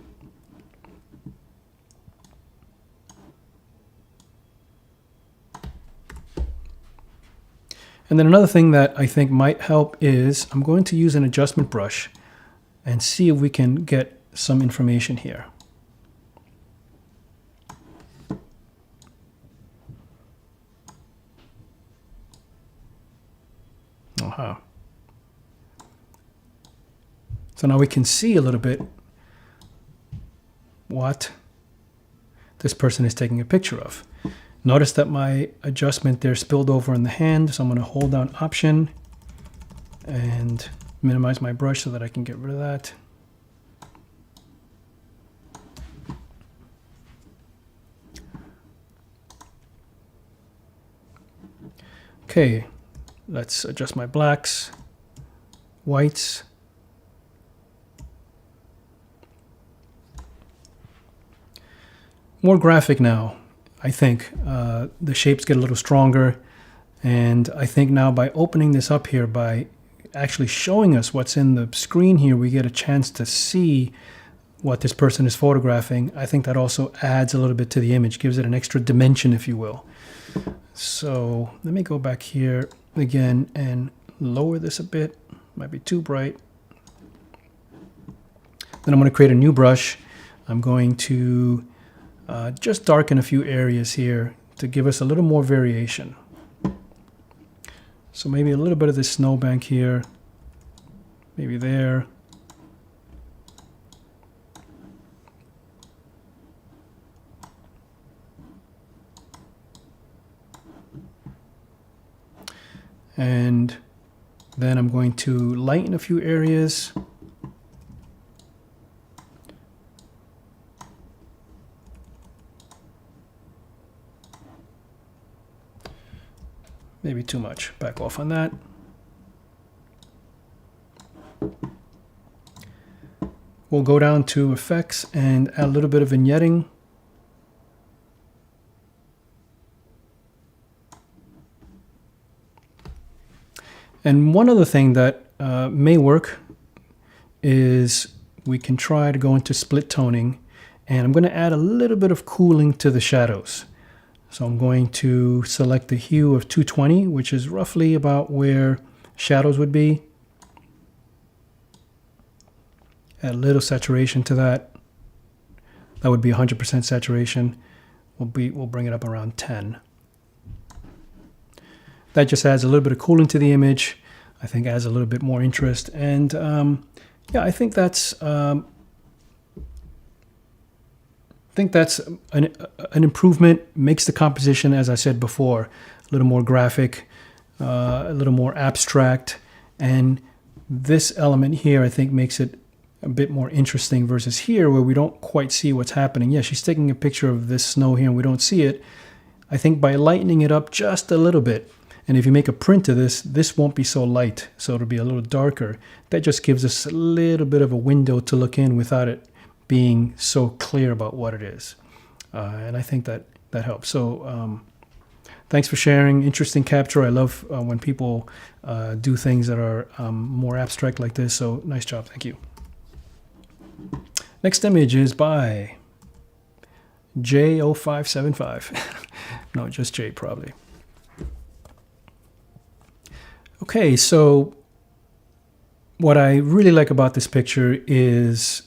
And then another thing that I think might help is I'm going to use an adjustment brush and see if we can get some information here. So now we can see a little bit what this person is taking a picture of. Notice that my adjustment there spilled over in the hand, so I'm going to hold down Option and minimize my brush so that I can get rid of that. Okay, let's adjust my blacks, whites. More graphic now, I think. The shapes get a little stronger, and I think now by opening this up here, by actually showing us what's in the screen here, we get a chance to see what this person is photographing. I think that also adds a little bit to the image, gives it an extra dimension, if you will. So let me go back here again and lower this a bit. Might be too bright. Then I'm going to create a new brush. I'm going to just darken a few areas here to give us a little more variation. So maybe a little bit of this snowbank here, maybe there. And then I'm going to lighten a few areas. Maybe too much. Back off on that. We'll go down to effects and add a little bit of vignetting. And one other thing that may work is we can try to go into split toning, and I'm going to add a little bit of cooling to the shadows. So I'm going to select the hue of 220, which is roughly about where shadows would be. Add a little saturation to that. That would be 100% saturation. We'll bring it up around 10. That just adds a little bit of cooling to the image. I think adds a little bit more interest. And yeah, I think that's an improvement. Makes the composition, as I said before, a little more graphic, a little more abstract. And this element here, I think, makes it a bit more interesting versus here where we don't quite see what's happening. Yeah, she's taking a picture of this snow here and we don't see it. I think by lightening it up just a little bit, and if you make a print of this, this won't be so light, so it'll be a little darker. That just gives us a little bit of a window to look in without it being so clear about what it is. And I think that helps. So thanks for sharing. Interesting capture. I love when people do things that are more abstract like this. So nice job. Thank you. Next image is by J0575. No, just J probably. Okay, so what I really like about this picture is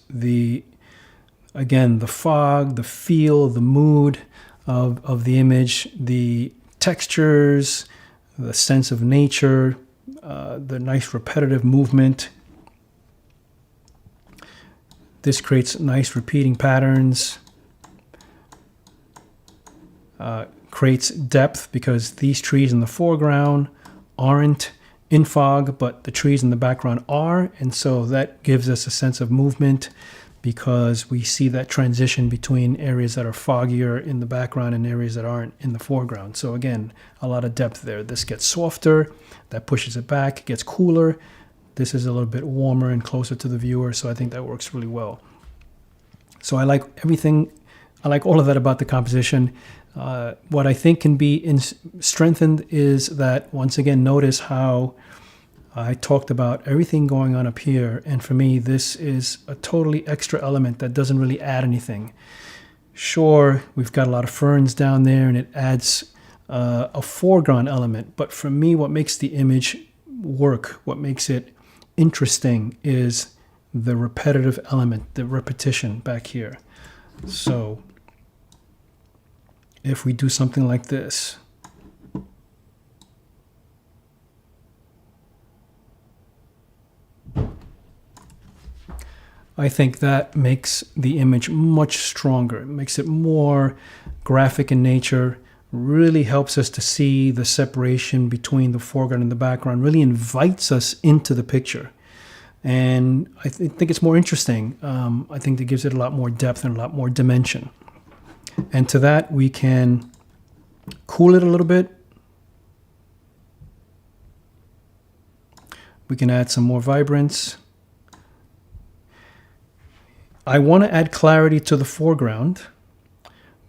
again, the fog, the feel, the mood of the image, the textures, the sense of nature, the nice repetitive movement. This creates nice repeating patterns, creates depth because these trees in the foreground aren't in fog, but the trees in the background are, and so that gives us a sense of movement because we see that transition between areas that are foggier in the background and areas that aren't in the foreground. So again, a lot of depth there. This gets softer, that pushes it back, it gets cooler. This is a little bit warmer and closer to the viewer, so I think that works really well. So I like everything, I like all of that about the composition. What I think can be strengthened is that, once again, notice how I talked about everything going on up here, and for me this is a totally extra element that doesn't really add anything. Sure, we've got a lot of ferns down there and it adds a foreground element, but for me what makes the image work, what makes it interesting, is the repetitive element, the repetition back here. So if we do something like this, I think that makes the image much stronger. It makes it more graphic in nature, really helps us to see the separation between the foreground and the background, really invites us into the picture. And I think it's more interesting. I think it gives it a lot more depth and a lot more dimension. And to that, we can cool it a little bit. We can add some more vibrance. I want to add clarity to the foreground,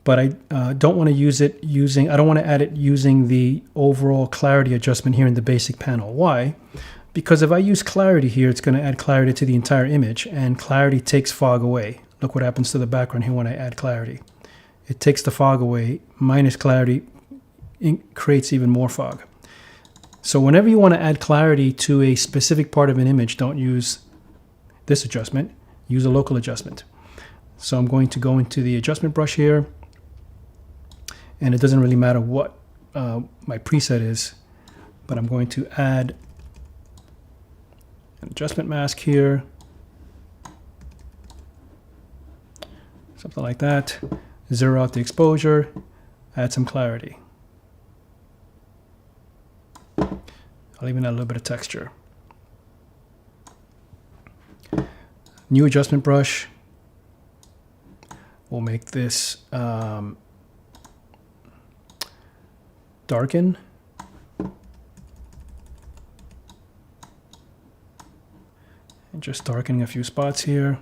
but I don't want to I don't want to add it using the overall clarity adjustment here in the basic panel. Why? Because if I use clarity here, it's going to add clarity to the entire image, and clarity takes fog away. Look what happens to the background here when I add clarity. It takes the fog away, minus clarity creates even more fog. So whenever you want to add clarity to a specific part of an image, don't use this adjustment. Use a local adjustment. So I'm going to go into the adjustment brush here, and it doesn't really matter what my preset is, but I'm going to add an adjustment mask here, something like that. Zero out the exposure, add some clarity. I'll even add a little bit of texture. New adjustment brush. We'll make this darken. And just darkening a few spots here.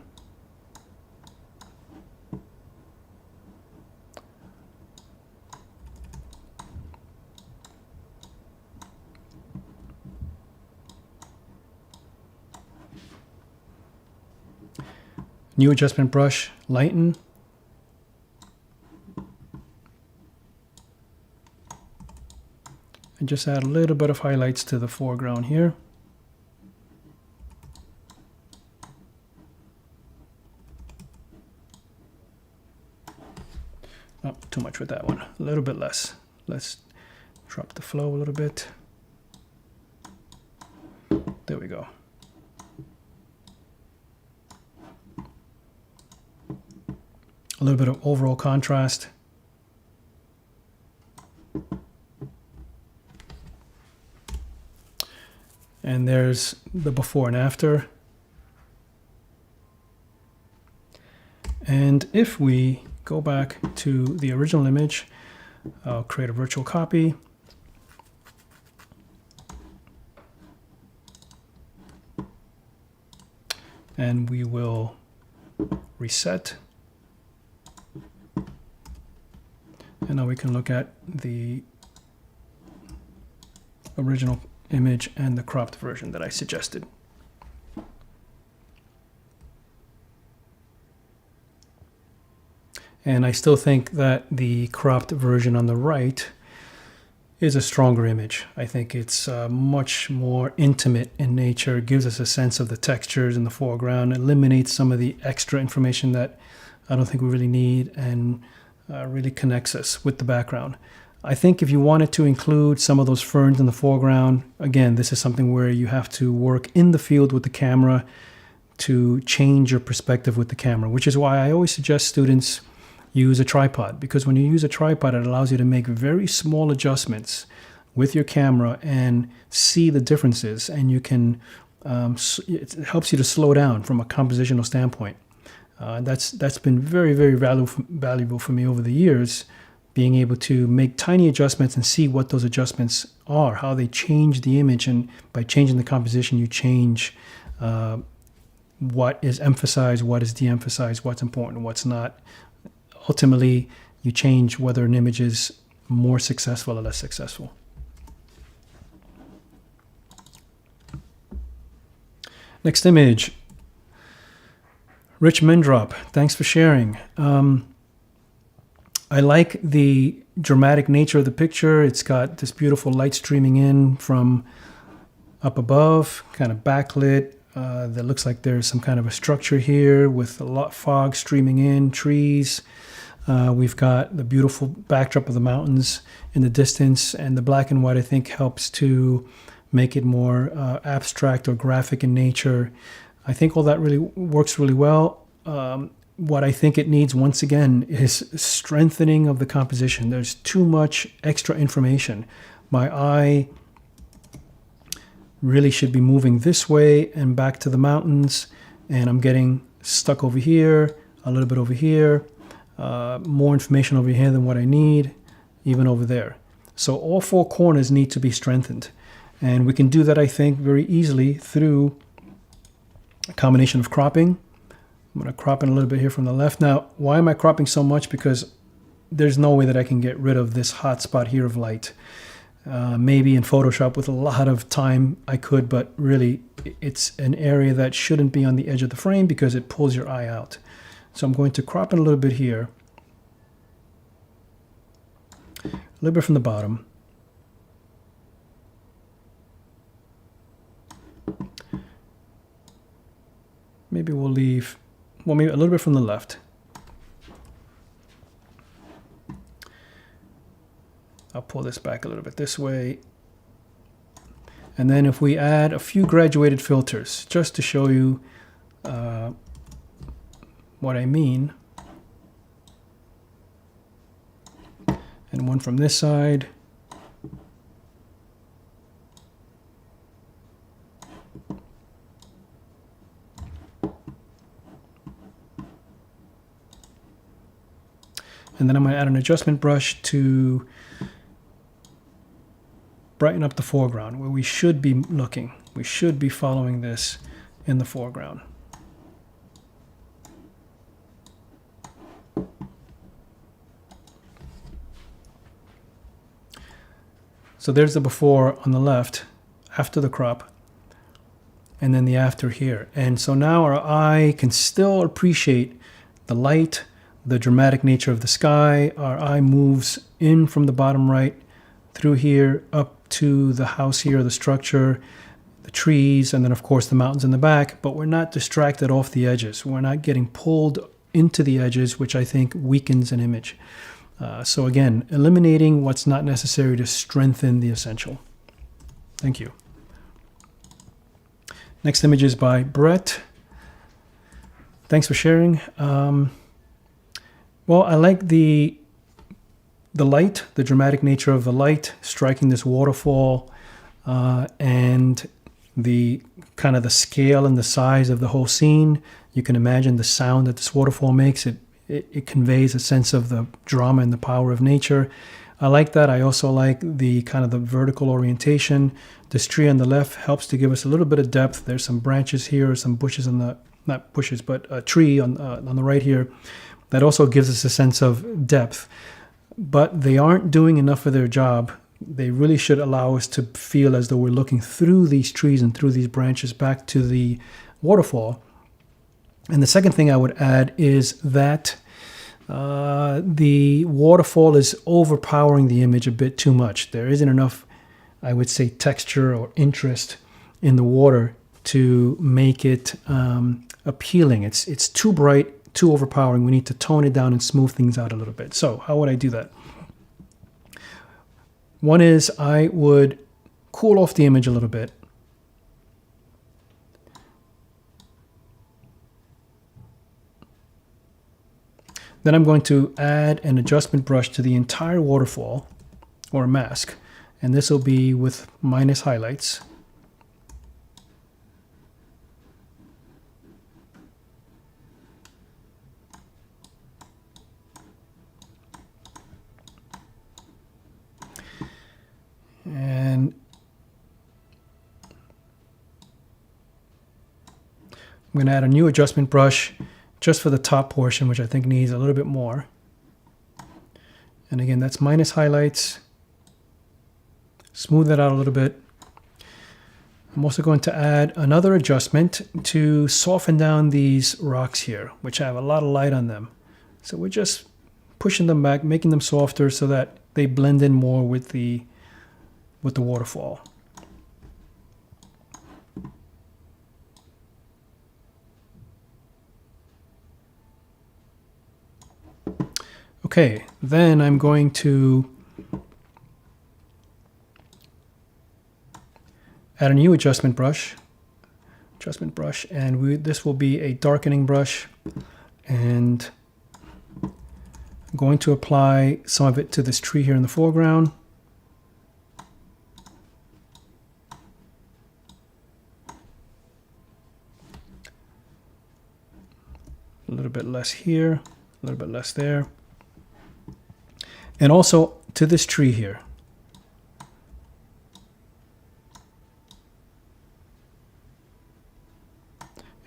New adjustment brush, lighten. And just add a little bit of highlights to the foreground here. Oh, too much with that one. A little bit less. Let's drop the flow a little bit. There we go. A little bit of overall contrast. And there's the before and after. And if we go back to the original image, I'll create a virtual copy. And we will reset. And now we can look at the original image and the cropped version that I suggested. And I still think that the cropped version on the right is a stronger image. I think it's much more intimate in nature. It gives us a sense of the textures in the foreground, eliminates some of the extra information that I don't think we really need, and really connects us with the background. I think if you wanted to include some of those ferns in the foreground, again, this is something where you have to work in the field with the camera to change your perspective with the camera, which is why I always suggest students use a tripod, because when you use a tripod, it allows you to make very small adjustments with your camera and see the differences, and you can it helps you to slow down from a compositional standpoint. That's been very, very valuable for me over the years, being able to make tiny adjustments and see what those adjustments are, how they change the image, and by changing the composition, you change what is emphasized, what is de-emphasized, what's important, what's not. Ultimately, you change whether an image is more successful or less successful. Next image. Rich Mendrop, thanks for sharing. I like the dramatic nature of the picture. It's got this beautiful light streaming in from up above, kind of backlit. That looks like there's some kind of a structure here with a lot of fog streaming in, trees. We've got the beautiful backdrop of the mountains in the distance, and the black and white, I think, helps to make it more abstract or graphic in nature. I think all that really works really well. What I think it needs, once again, is strengthening of the composition. There's too much extra information. My eye really should be moving this way and back to the mountains, and I'm getting stuck over here, a little bit over here. More information over here than what I need, even over there. So all four corners need to be strengthened. And we can do that, I think, very easily through a combination of cropping. I'm going to crop in a little bit here from the left. Now, why am I cropping so much? Because there's no way that I can get rid of this hot spot here of light. Maybe in Photoshop with a lot of time I could, but really it's an area that shouldn't be on the edge of the frame because it pulls your eye out. So I'm going to crop in a little bit here, a little bit from the bottom. Maybe we'll leave, well, maybe a little bit from the left. I'll pull this back a little bit this way. And then if we add a few graduated filters, just to show you what I mean. And one from this side. And then I'm going to add an adjustment brush to brighten up the foreground where we should be looking. We should be following this in the foreground. So there's the before on the left, after the crop, and then the after here. And so now our eye can still appreciate the light, the dramatic nature of the sky. Our eye moves in from the bottom right through here up to the house here, the structure, the trees, and then of course the mountains in the back, but we're not distracted off the edges. We're not getting pulled into the edges, which I think weakens an image. So again, eliminating what's not necessary to strengthen the essential. Thank you. Next image is by Brett. Thanks for sharing. Well, I like the light, the dramatic nature of the light striking this waterfall, and the kind of the scale and the size of the whole scene. You can imagine the sound that this waterfall makes. It conveys a sense of the drama and the power of nature. I like that. I also like the kind of the vertical orientation. This tree on the left helps to give us a little bit of depth. There's some branches here, some bushes on the, not bushes, but a tree on the right here. That also gives us a sense of depth. But they aren't doing enough of their job. They really should allow us to feel as though we're looking through these trees and through these branches back to the waterfall. And the second thing I would add is that the waterfall is overpowering the image a bit too much. There isn't enough, I would say, texture or interest in the water to make it appealing. It's too bright, too overpowering. We need to tone it down and smooth things out a little bit. So how would I do that? One is I would cool off the image a little bit. Then I'm going to add an adjustment brush to the entire waterfall, or mask, and this will be with minus highlights. And I'm going to add a new adjustment brush just for the top portion, which I think needs a little bit more. And again, that's minus highlights. Smooth that out a little bit. I'm also going to add another adjustment to soften down these rocks here, which have a lot of light on them. So we're just pushing them back, making them softer so that they blend in more with the waterfall. Okay, then I'm going to add a new adjustment brush, and this will be a darkening brush, and I'm going to apply some of it to this tree here in the foreground. A little bit less here, a little bit less there. And also to this tree here.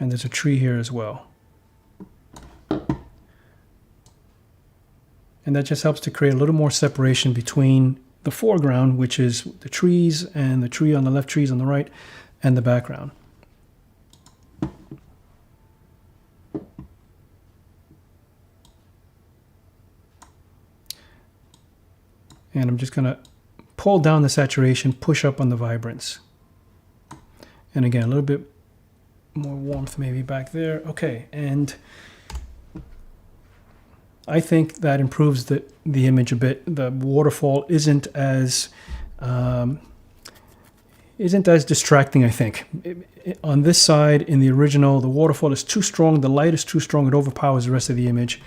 And there's a tree here as well. And that just helps to create a little more separation between the foreground, which is the trees, and the tree on the left, trees on the right, and the background. And I'm just going to pull down the saturation, push up on the vibrance. And again, a little bit more warmth maybe back there. Okay, and I think that improves the image a bit. The waterfall isn't as distracting, I think. On this side, in the original, the waterfall is too strong, the light is too strong, it overpowers the rest of the image.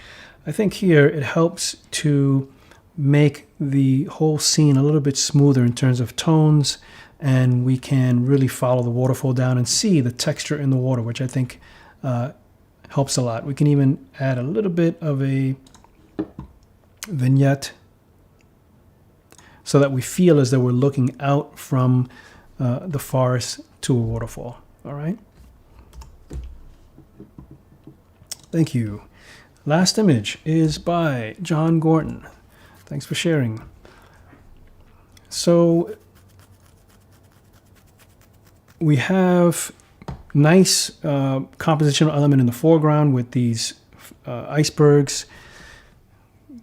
I think here it helps to make the whole scene a little bit smoother in terms of tones, and we can really follow the waterfall down and see the texture in the water, which I think helps a lot. We can even add a little bit of a vignette so that we feel as though we're looking out from the forest to a waterfall. All right. Thank you. Last image is by John Gorton. Thanks for sharing. So we have nice compositional element in the foreground with these icebergs.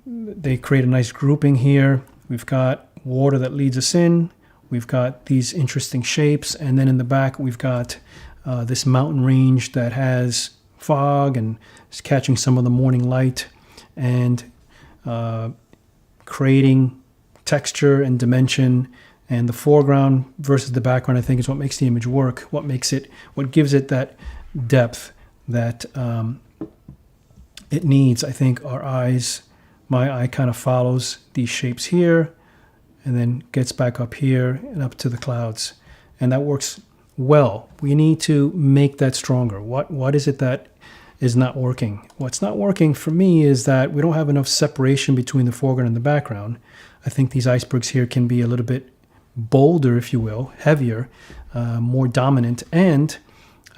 They create a nice grouping here. We've got water that leads us in. We've got these interesting shapes. And then in the back, we've got this mountain range that has fog and is catching some of the morning light and creating texture and dimension. And the foreground versus the background, I think, is what makes the image work. What gives it that depth that it needs. I think my eye kind of follows these shapes here and then gets back up here and up to the clouds. And that works well. We need to make that stronger. What is it that is not working? What's not working for me is that we don't have enough separation between the foreground and the background. I think these icebergs here can be a little bit bolder, if you will, heavier, more dominant. And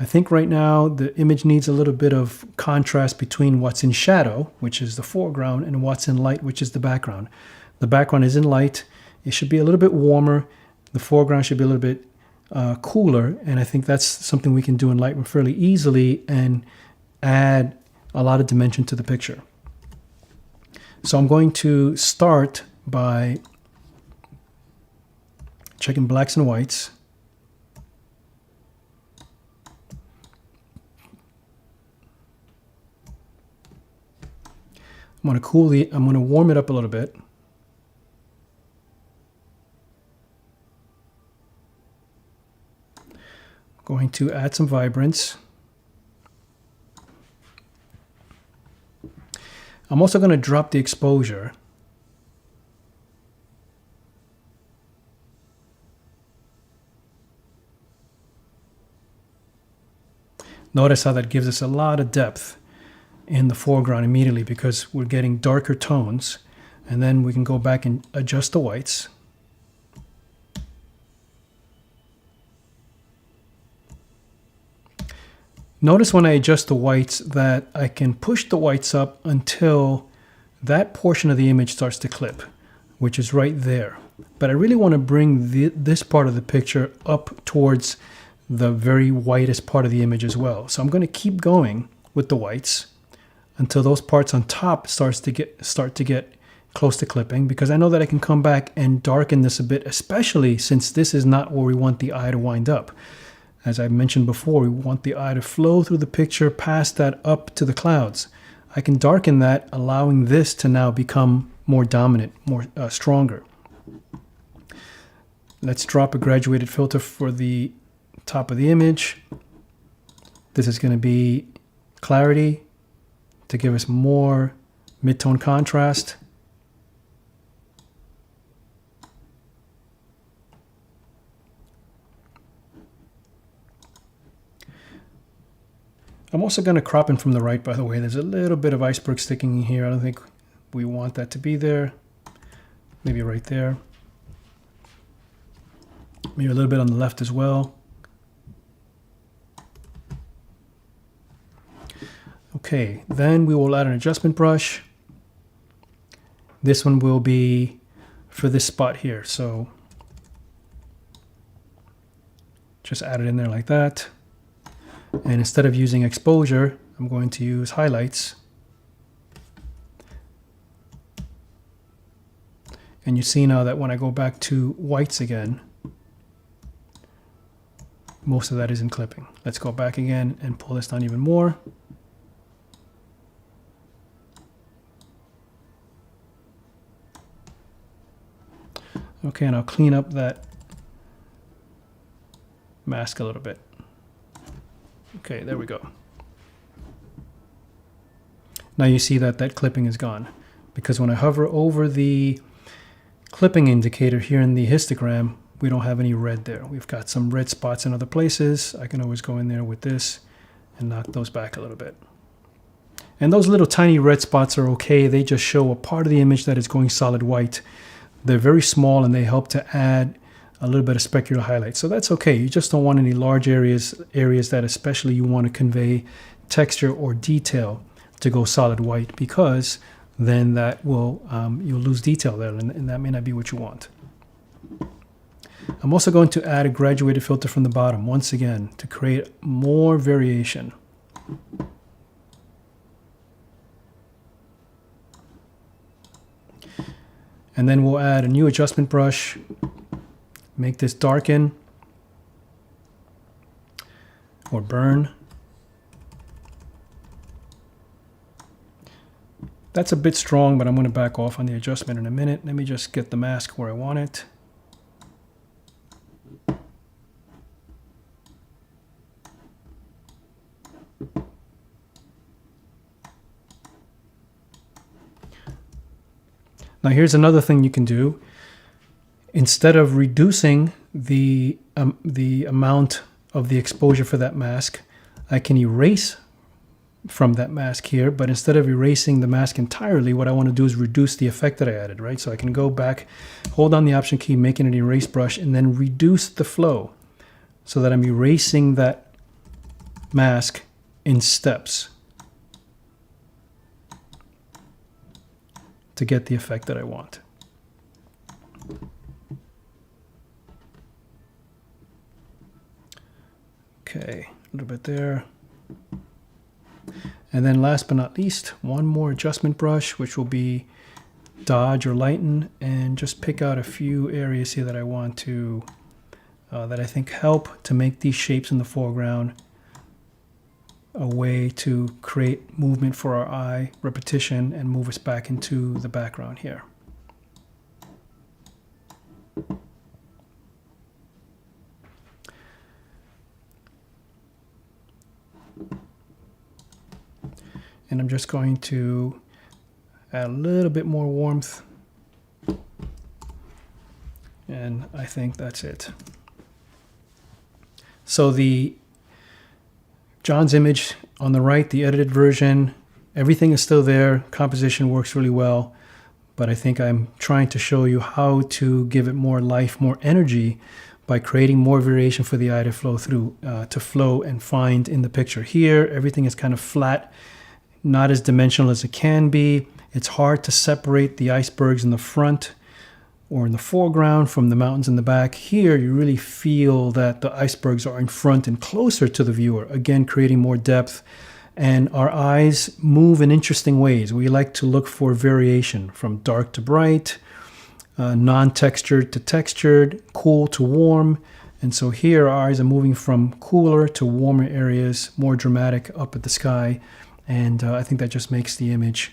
I think right now the image needs a little bit of contrast between what's in shadow, which is the foreground, and what's in light, which is the background. The background is in light. It should be a little bit warmer. The foreground should be a little bit cooler. And I think that's something we can do in Lightroom fairly easily and add a lot of dimension to the picture. So I'm going to start by checking blacks and whites. I'm going to warm it up a little bit. Going to add some vibrance. I'm also going to drop the exposure. Notice how that gives us a lot of depth in the foreground immediately because we're getting darker tones. And then we can go back and adjust the whites. Notice when I adjust the whites that I can push the whites up until that portion of the image starts to clip, which is right there. But I really want to bring this part of the picture up towards the very whitest part of the image as well. So I'm going to keep going with the whites until those parts on top start to get close to clipping, because I know that I can come back and darken this a bit, especially since this is not where we want the eye to wind up. As I mentioned before, we want the eye to flow through the picture past that up to the clouds. I can darken that, allowing this to now become more dominant, more stronger. Let's drop a graduated filter for the top of the image. This is going to be clarity to give us more mid-tone contrast. I'm also going to crop in from the right, by the way. There's a little bit of iceberg sticking in here. I don't think we want that to be there. Maybe right there. Maybe a little bit on the left as well. Okay, then we will add an adjustment brush. This one will be for this spot here. So just add it in there like that. And instead of using exposure, I'm going to use highlights. And you see now that when I go back to whites again, most of that isn't clipping. Let's go back again and pull this down even more. Okay, and I'll clean up that mask a little bit. Okay, there we go. Now you see that that clipping is gone, because when I hover over the clipping indicator here in the histogram, we don't have any red there. We've got some red spots in other places. I can always go in there with this and knock those back a little bit. And those little tiny red spots are okay. They just show a part of the image that is going solid white. They're very small and they help to add a little bit of specular highlight. So that's okay. You just don't want any large areas that especially you want to convey texture or detail to go solid white, because then that will you'll lose detail there, and that may not be what you want. I'm also going to add a graduated filter from the bottom once again to create more variation. And then we'll add a new adjustment brush, make this darken or burn. That's a bit strong, but I'm going to back off on the adjustment in a minute. Let me just get the mask where I want it. Now here's another thing you can do. Instead of reducing the amount of the exposure for that mask, I can erase from that mask here, but instead of erasing the mask entirely, what I want to do is reduce the effect that I added, right? So I can go back, hold down the Option key, make it an erase brush, and then reduce the flow so that I'm erasing that mask in steps to get the effect that I want. Okay, a little bit there. And then last but not least, one more adjustment brush, which will be dodge or lighten and just pick out a few areas here that I want to, that I think help to make these shapes in the foreground a way to create movement for our eye, repetition, and move us back into the background here. And I'm just going to add a little bit more warmth. And I think that's it. So the John's image on the right, the edited version, everything is still there. Composition works really well. But I think I'm trying to show you how to give it more life, more energy by creating more variation for the eye to flow through, to flow and find in the picture. Here, everything is kind of flat, not as dimensional as it can be. It's hard to separate the icebergs in the front or in the foreground from the mountains in the back. Here, you really feel that the icebergs are in front and closer to the viewer, again, creating more depth. And our eyes move in interesting ways. We like to look for variation from dark to bright, non-textured to textured, cool to warm. And so here, our eyes are moving from cooler to warmer areas, more dramatic up at the sky. And I think that just makes the image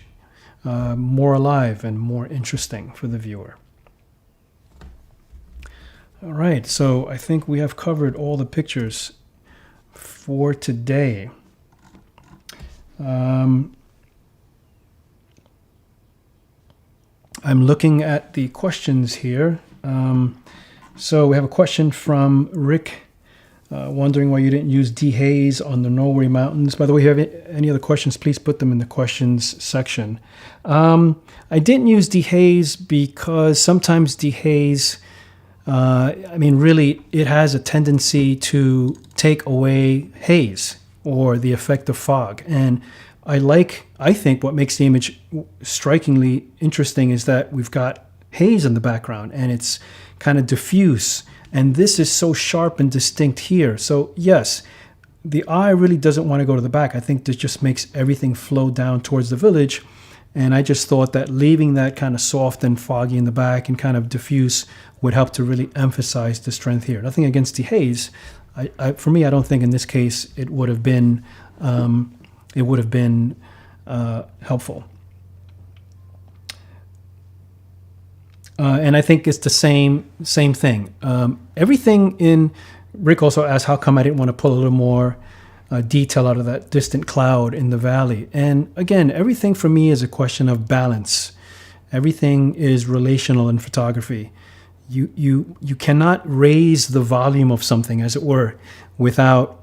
more alive and more interesting for the viewer. All right, so I think we have covered all the pictures for today. I'm looking at the questions here. So we have a question from Rick, wondering why you didn't use dehaze on the Norway Mountains. By the way, if you have any other questions, please put them in the questions section. I didn't use dehaze because sometimes dehaze, I mean, really, it has a tendency to take away haze or the effect of fog. And I think what makes the image strikingly interesting is that we've got haze in the background and it's kind of diffuse. And this is so sharp and distinct here. So yes, the eye really doesn't want to go to the back. I think this just makes everything flow down towards the village. And I just thought that leaving that kind of soft and foggy in the back and kind of diffuse would help to really emphasize the strength here. Nothing against the haze. For me, I don't think in this case it would have been helpful. And I think it's the same thing. Everything in Rick also asked how come I didn't want to pull a little more detail out of that distant cloud in the valley. And again, everything for me is a question of balance. Everything is relational in photography. You cannot raise the volume of something, as it were, without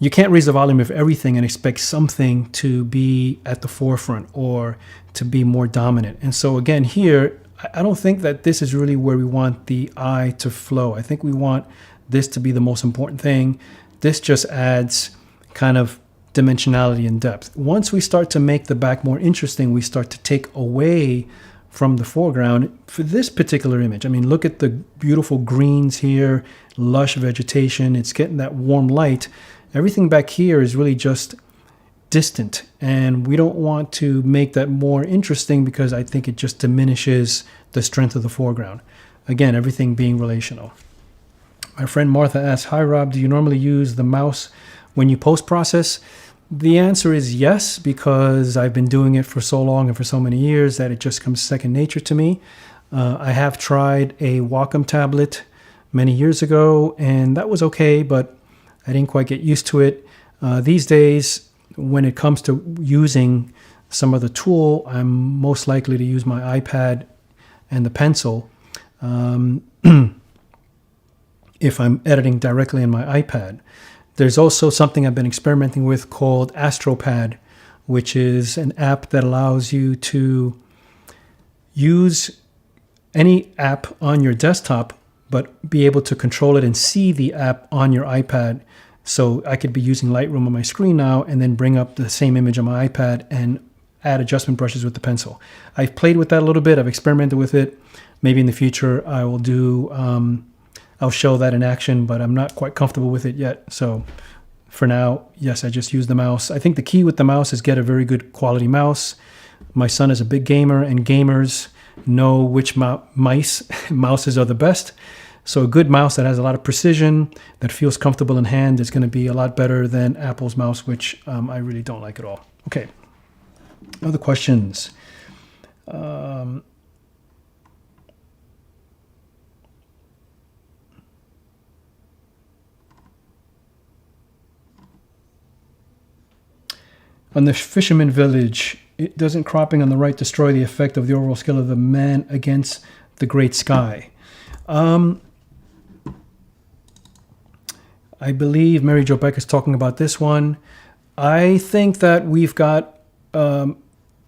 you can't raise the volume of everything and expect something to be at the forefront or to be more dominant. And so again, here, I don't think that this is really where we want the eye to flow. I think we want this to be the most important thing. This just adds kind of dimensionality and depth. Once we start to make the back more interesting, we start to take away from the foreground. For this particular image, I mean, look at the beautiful greens here, lush vegetation. It's getting that warm light. Everything back here is really just distant, and we don't want to make that more interesting because I think it just diminishes the strength of the foreground. Again, everything being relational. My friend Martha asks, hi Rob, do you normally use the mouse when you post-process? The answer is yes, because I've been doing it for so long and for so many years that it just comes second nature to me. I have tried a Wacom tablet many years ago, and that was okay, but I didn't quite get used to it. These days, when it comes to using some of the tool, I'm most likely to use my iPad and the pencil if I'm editing directly on my iPad. There's also something I've been experimenting with called AstroPad, which is an app that allows you to use any app on your desktop, but be able to control it and see the app on your iPad. So I could be using Lightroom on my screen now and then bring up the same image on my iPad and add adjustment brushes with the pencil. I've played with that a little bit. I've experimented with it. Maybe in the future I will do, I'll show that in action, but I'm not quite comfortable with it yet. So for now, yes, I just use the mouse. I think the key with the mouse is get a very good quality mouse. My son is a big gamer, and gamers know which mouses are the best. So a good mouse that has a lot of precision, that feels comfortable in hand, is going to be a lot better than Apple's mouse, which I really don't like at all. Okay, other questions? On the Fisherman village, doesn't cropping on the right destroy the effect of the overall skill of the man against the great sky? I believe Mary Jo Beck is talking about this one. I think that we've got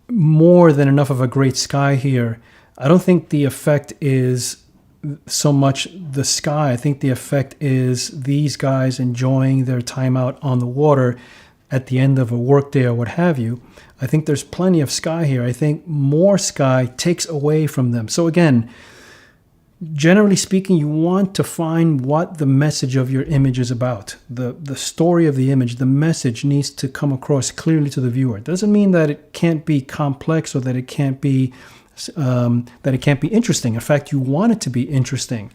more than enough of a great sky here. I don't think the effect is so much the sky. I think the effect is these guys enjoying their time out on the water at the end of a workday or what have you. I think there's plenty of sky here. I think more sky takes away from them. So again, generally speaking, you want to find what the message of your image is about. The story of the image, the message needs to come across clearly to the viewer. It doesn't mean that it can't be complex or that it can't be interesting. In fact, you want it to be interesting,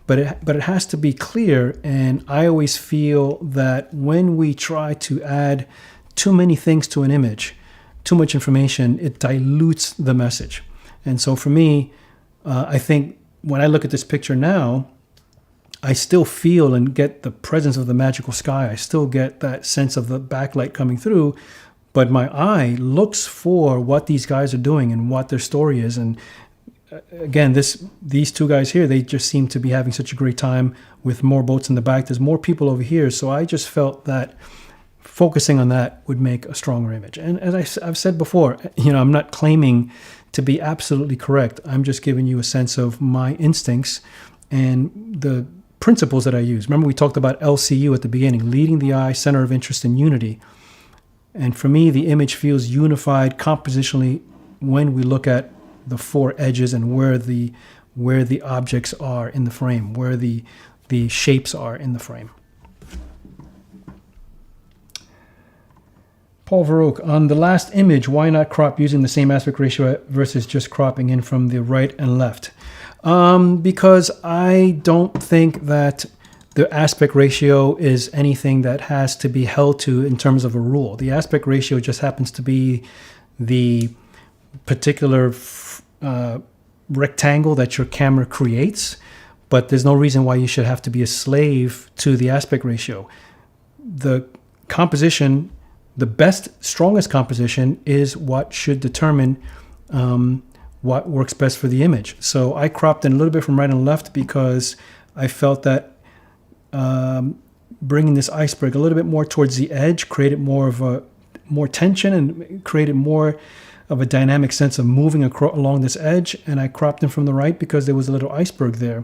but it has to be clear. And I always feel that when we try to add too many things to an image, too much information, it dilutes the message. And so for me, I think when I look at this picture now, I still feel and get the presence of the magical sky. I still get that sense of the backlight coming through, but my eye looks for what these guys are doing and what their story is. And again, these two guys here, they just seem to be having such a great time with more boats in the back. There's more people over here. So I just felt that focusing on that would make a stronger image. And as I've said before, I'm not claiming to be absolutely correct. I'm just giving you a sense of my instincts and the principles that I use. Remember, we talked about LCU at the beginning, leading the eye, center of interest, and unity. And for me, the image feels unified compositionally when we look at the four edges and where the objects are in the frame, where the shapes are in the frame. Paul Verrook, on the last image, why not crop using the same aspect ratio versus just cropping in from the right and left? Because I don't think that the aspect ratio is anything that has to be held to in terms of a rule. The aspect ratio just happens to be the particular rectangle that your camera creates, but there's no reason why you should have to be a slave to the aspect ratio. The composition, the best, strongest composition is what should determine what works best for the image. So I cropped in a little bit from right and left because I felt that bringing this iceberg a little bit more towards the edge created more tension and created more of a dynamic sense of moving along this edge. And I cropped in from the right because there was a little iceberg there.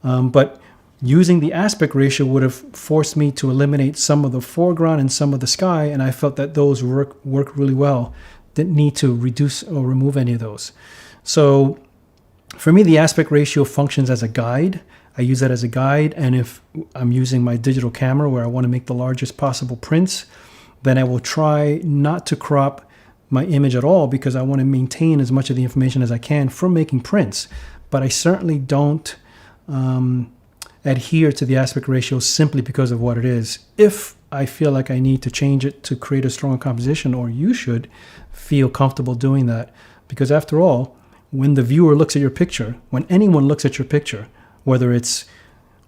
But using the aspect ratio would have forced me to eliminate some of the foreground and some of the sky, and I felt that those work really well. Didn't need to reduce or remove any of those. So for me, the aspect ratio functions as a guide. I use that as a guide, and if I'm using my digital camera where I want to make the largest possible prints, then I will try not to crop my image at all because I want to maintain as much of the information as I can for making prints. But I certainly don't adhere to the aspect ratio simply because of what it is. If I feel like I need to change it to create a stronger composition, or you should feel comfortable doing that, because after all, when the viewer looks at your picture, when anyone looks at your picture, whether it's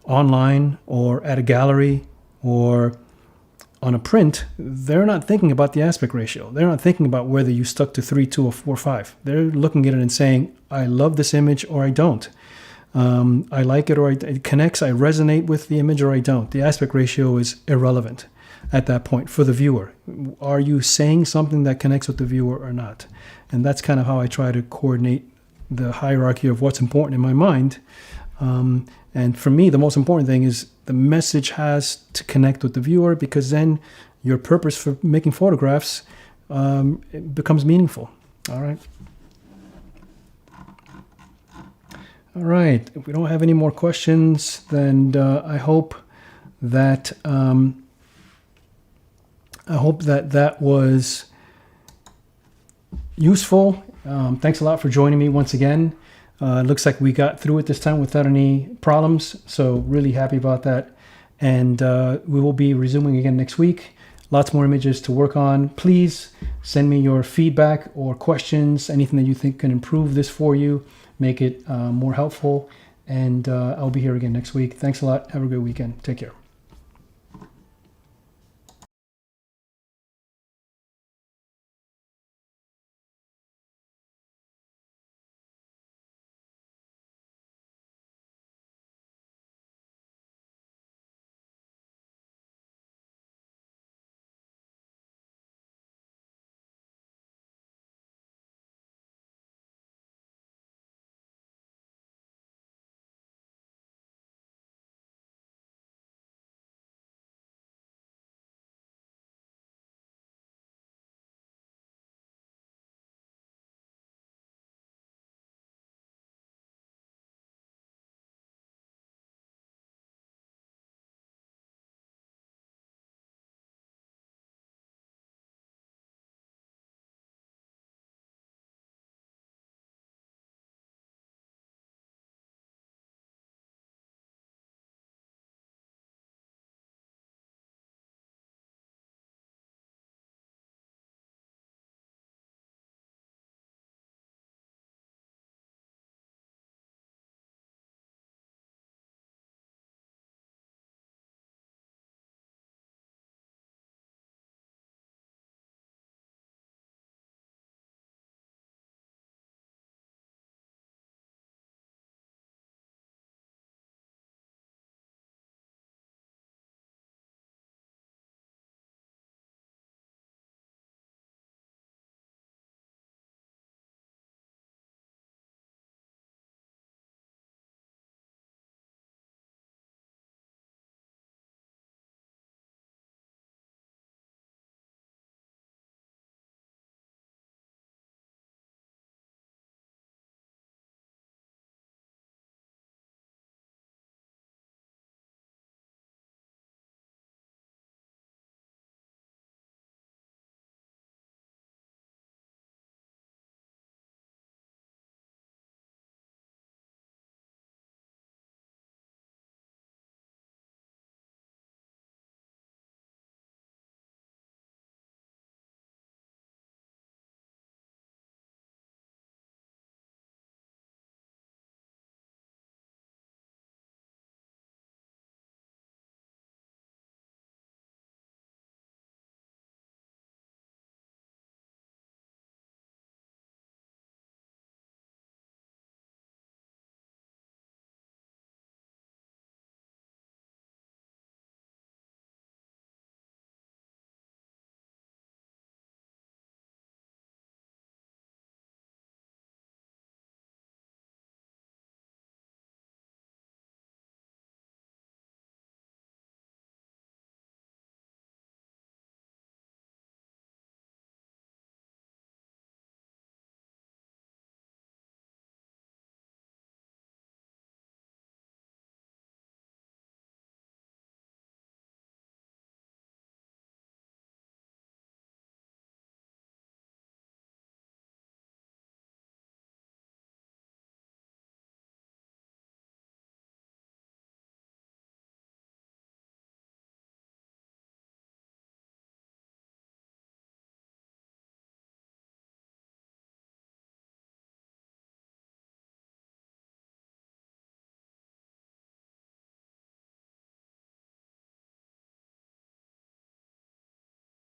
online or at a gallery or on a print, they're not thinking about the aspect ratio. They're not thinking about whether you stuck to 3, 2, or 4, 5. They're looking at it and saying, I love this image or I don't. I like it or it connects, I resonate with the image or I don't. The aspect ratio is irrelevant at that point for the viewer. Are you saying something that connects with the viewer or not? And that's kind of how I try to coordinate the hierarchy of what's important in my mind. And for me, the most important thing is the message has to connect with the viewer, because then your purpose for making photographs it becomes meaningful. All right. All right. If we don't have any more questions, then I hope that that was useful. Thanks a lot for joining me once again. It looks like we got through it this time without any problems, so really happy about that. And we will be resuming again next week. Lots more images to work on. Please send me your feedback or questions, anything that you think can improve this for you, make it more helpful. And I'll be here again next week. Thanks a lot. Have a good weekend. Take care.